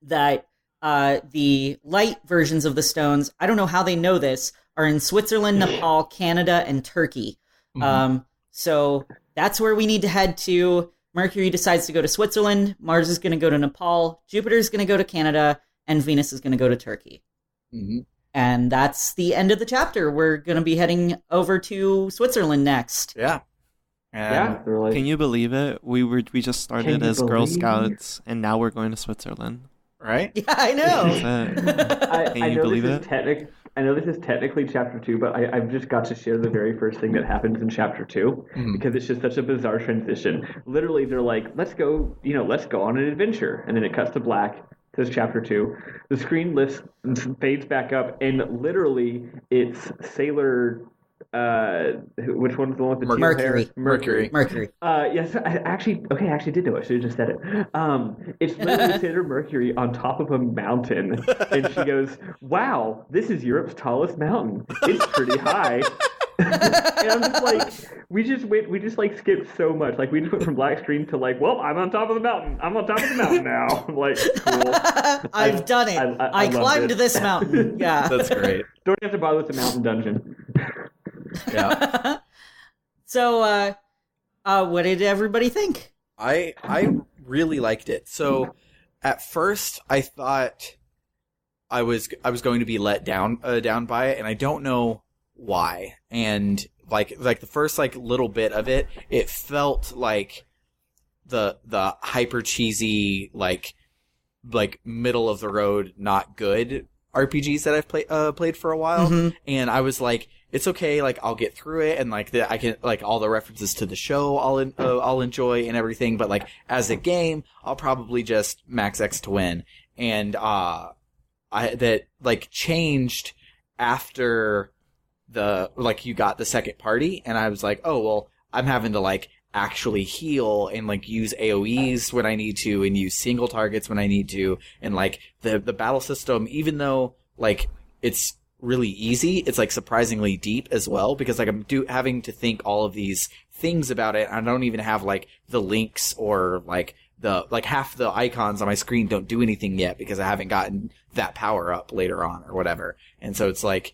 Speaker 2: that the light versions of the stones, I don't know how they know this, are in Switzerland, Nepal, Canada, and Turkey. Mm-hmm. So that's where we need to head to. Mercury decides to go to Switzerland, Mars is going to go to Nepal, Jupiter's going to go to Canada, and Venus is going to go to Turkey. Mm-hmm. And that's the end of the chapter. We're going to be heading over to Switzerland next.
Speaker 1: Yeah.
Speaker 4: Can you believe it? We just started as Girl Scouts, and now we're going to Switzerland.
Speaker 1: Right?
Speaker 2: Yeah, I know.
Speaker 4: Can you believe it?
Speaker 3: I know this is technically chapter 2, but I've just got to share the very first thing that happens in chapter 2 because it's just such a bizarre transition. Literally, they're like, let's go on an adventure. And then it cuts to black. Says chapter 2. The screen lifts and fades back up, and literally it's Sailor which one's the one with the
Speaker 2: Mercury.
Speaker 1: Mercury.
Speaker 3: Yes, I actually did know it. She just said it. It's literally Sailor Mercury on top of a mountain, and she goes, "Wow, this is Europe's tallest mountain. It's pretty high." And I'm just like, we just like skipped so much. Like we just went from black screen to like, well, I'm on top of the mountain. I'm on top of the mountain now. I'm like, cool.
Speaker 2: I've done it. I climbed this mountain. Yeah,
Speaker 1: that's great.
Speaker 3: Don't have to bother with the mountain dungeon.
Speaker 1: Yeah.
Speaker 2: So, what did everybody think?
Speaker 1: I really liked it. So, at first, I thought I was going to be let down by it, and I don't know why. And like the first like little bit of it, it felt like the hyper cheesy like middle of the road not good RPGs that I've played for a while, and I was like, it's okay, like I'll get through it, and like I can like all the references to the show I'll enjoy and everything, but like as a game I'll probably just max X to win. And that like changed after you got the second party, and I was like, oh well, I'm having to like actually heal and like use AoEs when I need to and use single targets when I need to, and like the battle system, even though like it's really easy, it's like surprisingly deep as well, because like I'm having to think all of these things about it. I don't even have like the links, or like half the icons on my screen don't do anything yet because I haven't gotten that power up later on or whatever. And so it's like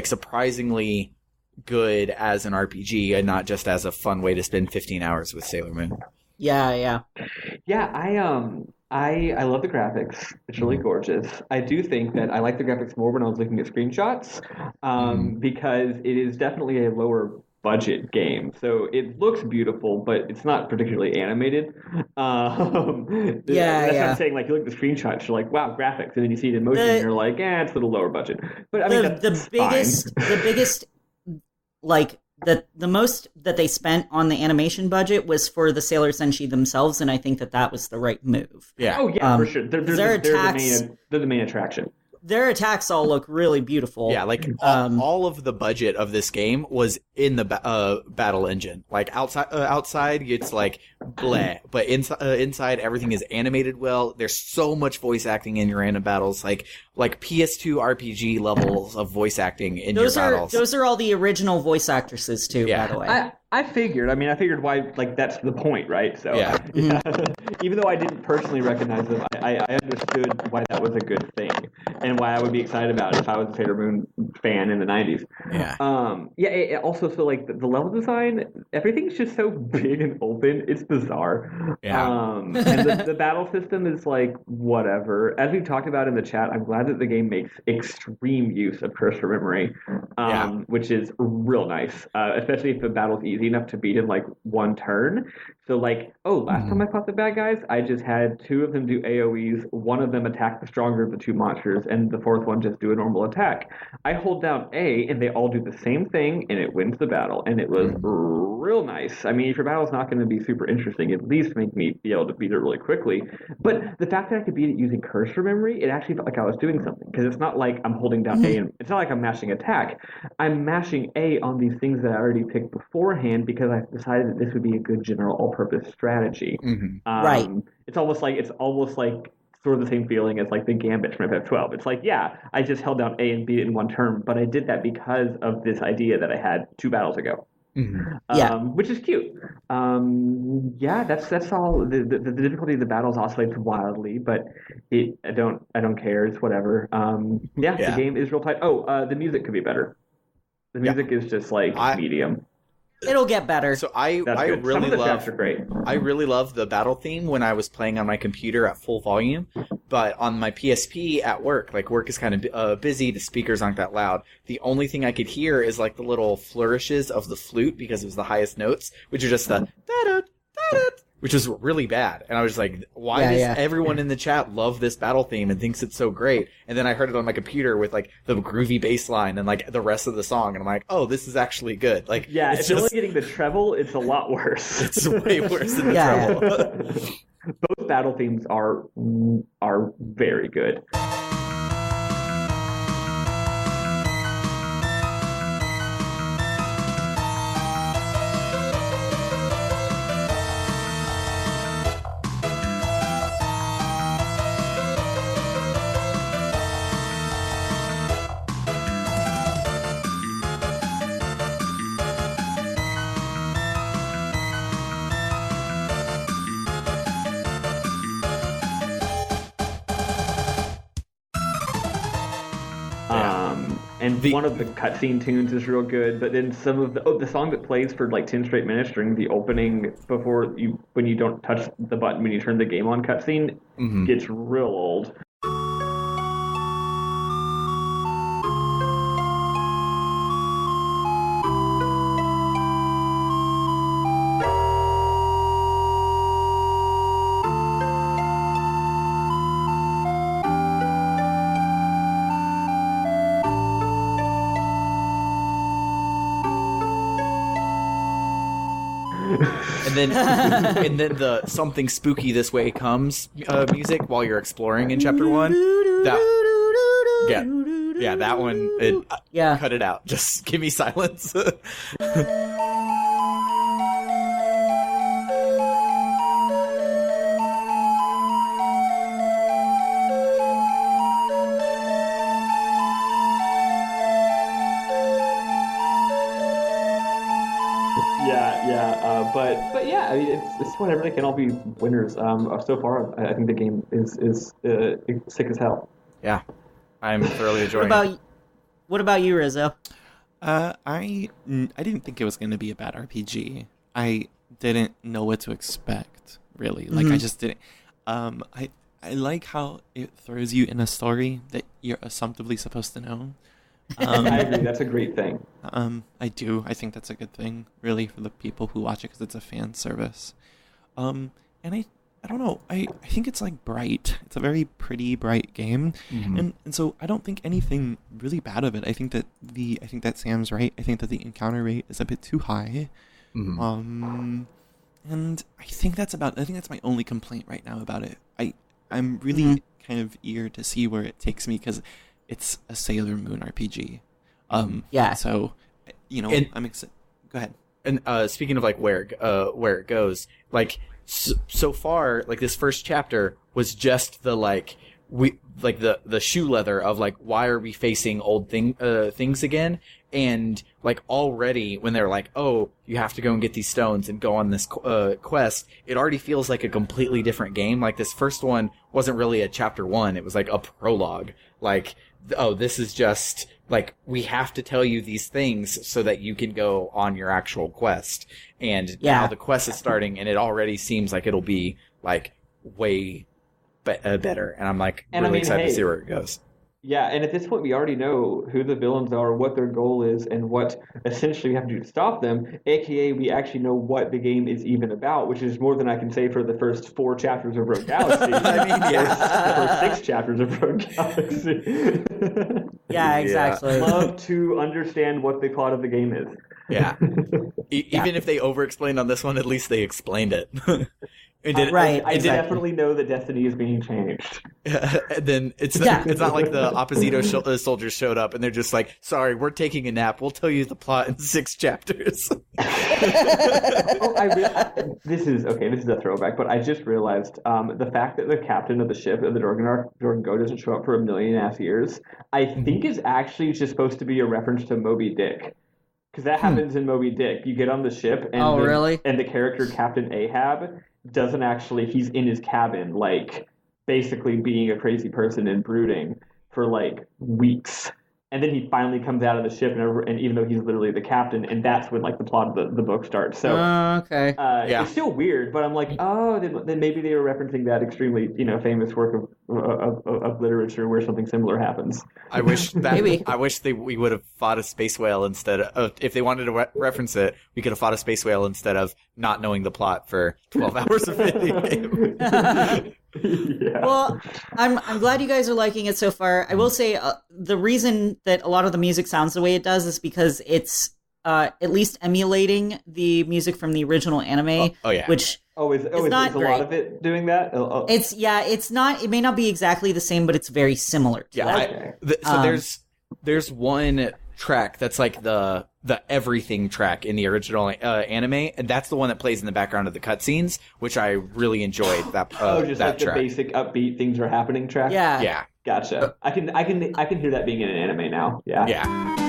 Speaker 1: surprisingly good as an RPG and not just as a fun way to spend 15 hours with Sailor Moon.
Speaker 2: Yeah.
Speaker 3: I love the graphics. It's really gorgeous. I do think that I like the graphics more when I was looking at screenshots, because it is definitely a lower budget game. So it looks beautiful, but it's not particularly animated. That's what I'm saying. Like, you look at the screenshots, you're like, wow, graphics. And then you see it in motion, and you're like, it's a little lower budget. But I mean, the
Speaker 2: biggest, like, the most that they spent on the animation budget was for the Sailor Senshi themselves, and I think that was the right move.
Speaker 1: Yeah.
Speaker 3: Oh, yeah, for sure. They're the main attraction.
Speaker 2: Their attacks all look really beautiful.
Speaker 1: Yeah, like all of the budget of this game was in the battle engine. Like outside it's like bleh, but inside everything is animated well. There's so much voice acting in your random battles, like PS2 RPG levels of voice acting in your battles.
Speaker 2: Those are all the original voice actresses too, by the way.
Speaker 3: I figured why, like, that's the point, right? So yeah. Even though I didn't personally recognize them, I understood why that was a good thing and why I would be excited about it if I was a Sailor Moon fan in the 90s.
Speaker 1: Yeah.
Speaker 3: It also, so like the level design, everything's just so big and open. It's bizarre.
Speaker 1: Yeah.
Speaker 3: And the battle system is like whatever. As we've talked about in the chat, I'm glad that the game makes extreme use of cursor memory, which is real nice, especially if the battle's easy enough to beat in like one turn. So like, last time I fought the bad guys, I just had two of them do AoEs, one of them attack the stronger of the two monsters, and the fourth one just do a normal attack. I hold down A, and they all do the same thing, and it wins the battle, and it was real nice. I mean, if your battle's not going to be super interesting, at least make me be able to beat it really quickly. But the fact that I could beat it using cursor memory, it actually felt like I was doing something, because it's not like I'm holding down A, and it's not like I'm mashing attack. I'm mashing A on these things that I already picked beforehand because I decided that this would be a good general all-purpose strategy.
Speaker 2: Right.
Speaker 3: It's almost like sort of the same feeling as like the Gambit from FF12. It's like, I just held down A and beat it in one turn, but I did that because of this idea that I had 2 battles ago. Which is cute. That's all. The difficulty of the battles oscillates wildly, but I don't care. It's whatever. The game is real tight. The music could be better. The music is just like medium.
Speaker 2: It'll get better.
Speaker 1: So I really love the battle theme when I was playing on my computer at full volume, but on my PSP at work, like work is kind of busy, the speakers aren't that loud. The only thing I could hear is like the little flourishes of the flute because it was the highest notes, which are just the da-da, da-da, which was really bad. And I was like, why does everyone in the chat love this battle theme and thinks it's so great? And then I heard it on my computer with like the groovy bass line and like the rest of the song. And I'm like, oh, this is actually good. Like,
Speaker 3: if you're only getting the treble, it's a lot worse.
Speaker 1: It's way worse than the treble.
Speaker 3: Both battle themes are very good. and one of the cutscene tunes is real good. But then some of the song that plays for like 10 straight minutes during the opening when you don't touch the button when you turn the game on cutscene gets real old.
Speaker 1: And then the something spooky this way comes music while you're exploring in chapter 1. That one. Cut it out. Just give me silence.
Speaker 3: But yeah, I mean, it's whatever. They can all be winners. So far, I think the game is sick as hell.
Speaker 1: Yeah, I'm thoroughly enjoying it.
Speaker 2: What about you, Rizzo?
Speaker 4: I didn't think it was going to be a bad RPG. I didn't know what to expect, really. Like, I just didn't. I like how it throws you in a story that you're assumptively supposed to know.
Speaker 3: I agree. That's a great thing.
Speaker 4: I do. I think that's a good thing, really, for the people who watch it, because it's a fan service. And I don't know. I think it's like bright. It's a very pretty, bright game, and so I don't think anything really bad of it. I think that Sam's right. I think that the encounter rate is a bit too high. And I think that's my only complaint right now about it. I'm really kind of eager to see where it takes me, because it's a Sailor Moon RPG. So, I'm excited. Go ahead.
Speaker 1: And speaking of like where it goes, like so far, like this first chapter was just the the shoe leather of like, why are we facing old things again? And like already when they're like, oh, you have to go and get these stones and go on this quest, it already feels like a completely different game. Like this first one wasn't really a chapter 1; it was like a prologue. Like, oh, this is just like, we have to tell you these things so that you can go on your actual quest. And now the quest is starting, and it already seems like it'll be like way better. And I'm like really excited to see where it goes.
Speaker 3: Yeah, and at this point, we already know who the villains are, what their goal is, and what essentially we have to do to stop them, a.k.a. we actually know what the game is even about, which is more than I can say for the first 4 chapters of Rogue Galaxy. The first 6 chapters of Rogue Galaxy.
Speaker 2: Yeah, exactly.
Speaker 3: Love to understand what the plot of the game is.
Speaker 1: Yeah. Even if they over-explained on this one, at least they explained it.
Speaker 3: I definitely know that Destiny is being changed.
Speaker 1: And then it's not like the Opposito soldiers showed up and they're just like, sorry, we're taking a nap. We'll tell you the plot in 6 chapters.
Speaker 3: This is a throwback, but I just realized the fact that the captain of the ship of the Jordan Go doesn't show up for 1,000,000 years, I think is actually just supposed to be a reference to Moby Dick. Because that happens in Moby Dick. You get on the ship and
Speaker 2: really?
Speaker 3: And the character Captain Ahab doesn't actually, he's in his cabin, like, basically being a crazy person and brooding for, like, weeks. And then he finally comes out of the ship, and even though he's literally the captain, and that's when, like, the plot of the book starts. So, it's still weird, but I'm like, oh, then maybe they were referencing that extremely, famous work of literature where something similar happens.
Speaker 1: I wish we would have fought a space whale instead of, if they wanted to reference it, we could have fought a space whale instead of not knowing the plot for 12 hours of video game.
Speaker 3: Yeah.
Speaker 2: Well, I'm glad you guys are liking it so far. I will say the reason that a lot of the music sounds the way it does is because it's at least emulating the music from the original anime. Which is not
Speaker 3: a lot of it doing that?
Speaker 2: It's not. It may not be exactly the same, but it's very similar to that.
Speaker 1: So there's one track that's like the everything track in the original anime, and that's the one that plays in the background of the cutscenes, which I really enjoyed. That
Speaker 3: just
Speaker 1: that
Speaker 3: like
Speaker 1: track.
Speaker 3: The basic upbeat things are happening track.
Speaker 2: Yeah.
Speaker 3: Gotcha. I can hear that being in an anime now. Yeah.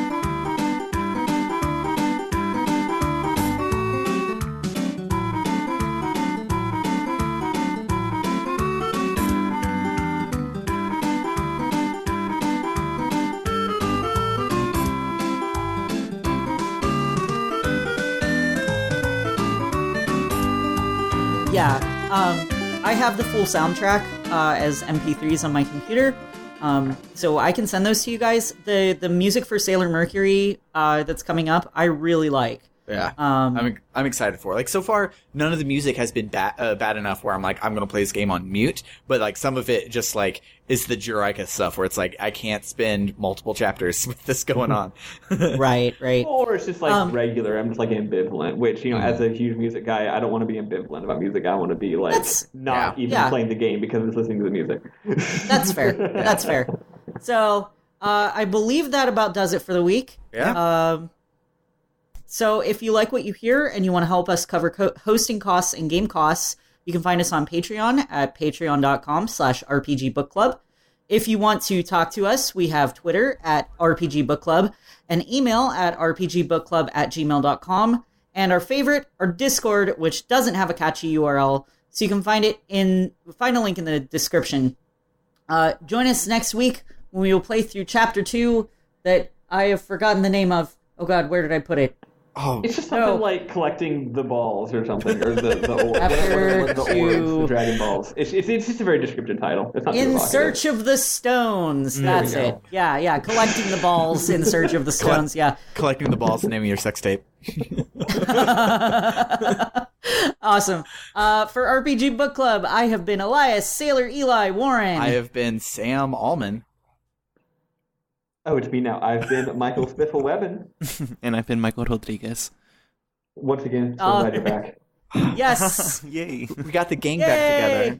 Speaker 2: Yeah. I have the full soundtrack as MP3s on my computer. So I can send those to you guys. The music for Sailor Mercury that's coming up, I really like.
Speaker 1: Yeah, I'm excited for it. Like, so far, none of the music has been bad enough where I'm like, I'm gonna play this game on mute. But like, some of it just like is the Juraika stuff where it's like I can't spend multiple chapters with this going on.
Speaker 2: Right.
Speaker 3: Or it's just like regular. I'm just like ambivalent. Which as a huge music guy, I don't want to be ambivalent about music. I want to be like not playing the game because I'm listening to the music.
Speaker 2: That's fair. That's fair. So I believe that about does it for the week.
Speaker 1: Yeah.
Speaker 2: So if you like what you hear and you want to help us cover hosting costs and game costs, you can find us on Patreon at patreon.com/rpgbookclub. If you want to talk to us, we have Twitter at rpgbookclub, an email at rpgbookclub@gmail.com, and our favorite, our Discord, which doesn't have a catchy URL, so you can find a link in the description. Join us next week when we will play through Chapter 2 that I have forgotten the name of. Oh God, where did I put it?
Speaker 1: Oh,
Speaker 3: it's just something like collecting the balls or something, or the dragon balls. It's just a very descriptive title. It's not
Speaker 2: In Search of the Stones. That's it. Yeah. Collecting the balls in search of the stones. Yeah.
Speaker 1: Collecting the balls, the name of your sex tape.
Speaker 2: Awesome. For RPG Book Club, I have been Elias, Sailor Eli, Warren.
Speaker 1: I have been Sam Allman.
Speaker 3: Oh, it's me now. I've been Michael Spiffle-Webbin.
Speaker 4: And I've been Michael Rodriguez.
Speaker 3: Once again, so glad you're back.
Speaker 2: Yes.
Speaker 4: Yay.
Speaker 1: We got the gang back together.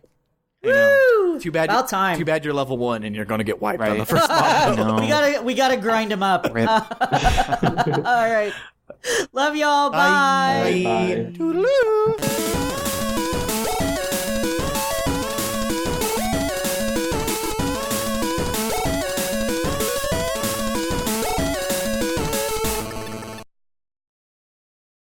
Speaker 2: Woo!
Speaker 1: Too bad.
Speaker 2: About time.
Speaker 1: Too bad you're level 1 and you're going to get wiped on the first module.
Speaker 4: No.
Speaker 2: We gotta grind him up.
Speaker 4: Rip.
Speaker 2: All right. Love y'all. Bye.
Speaker 3: Bye.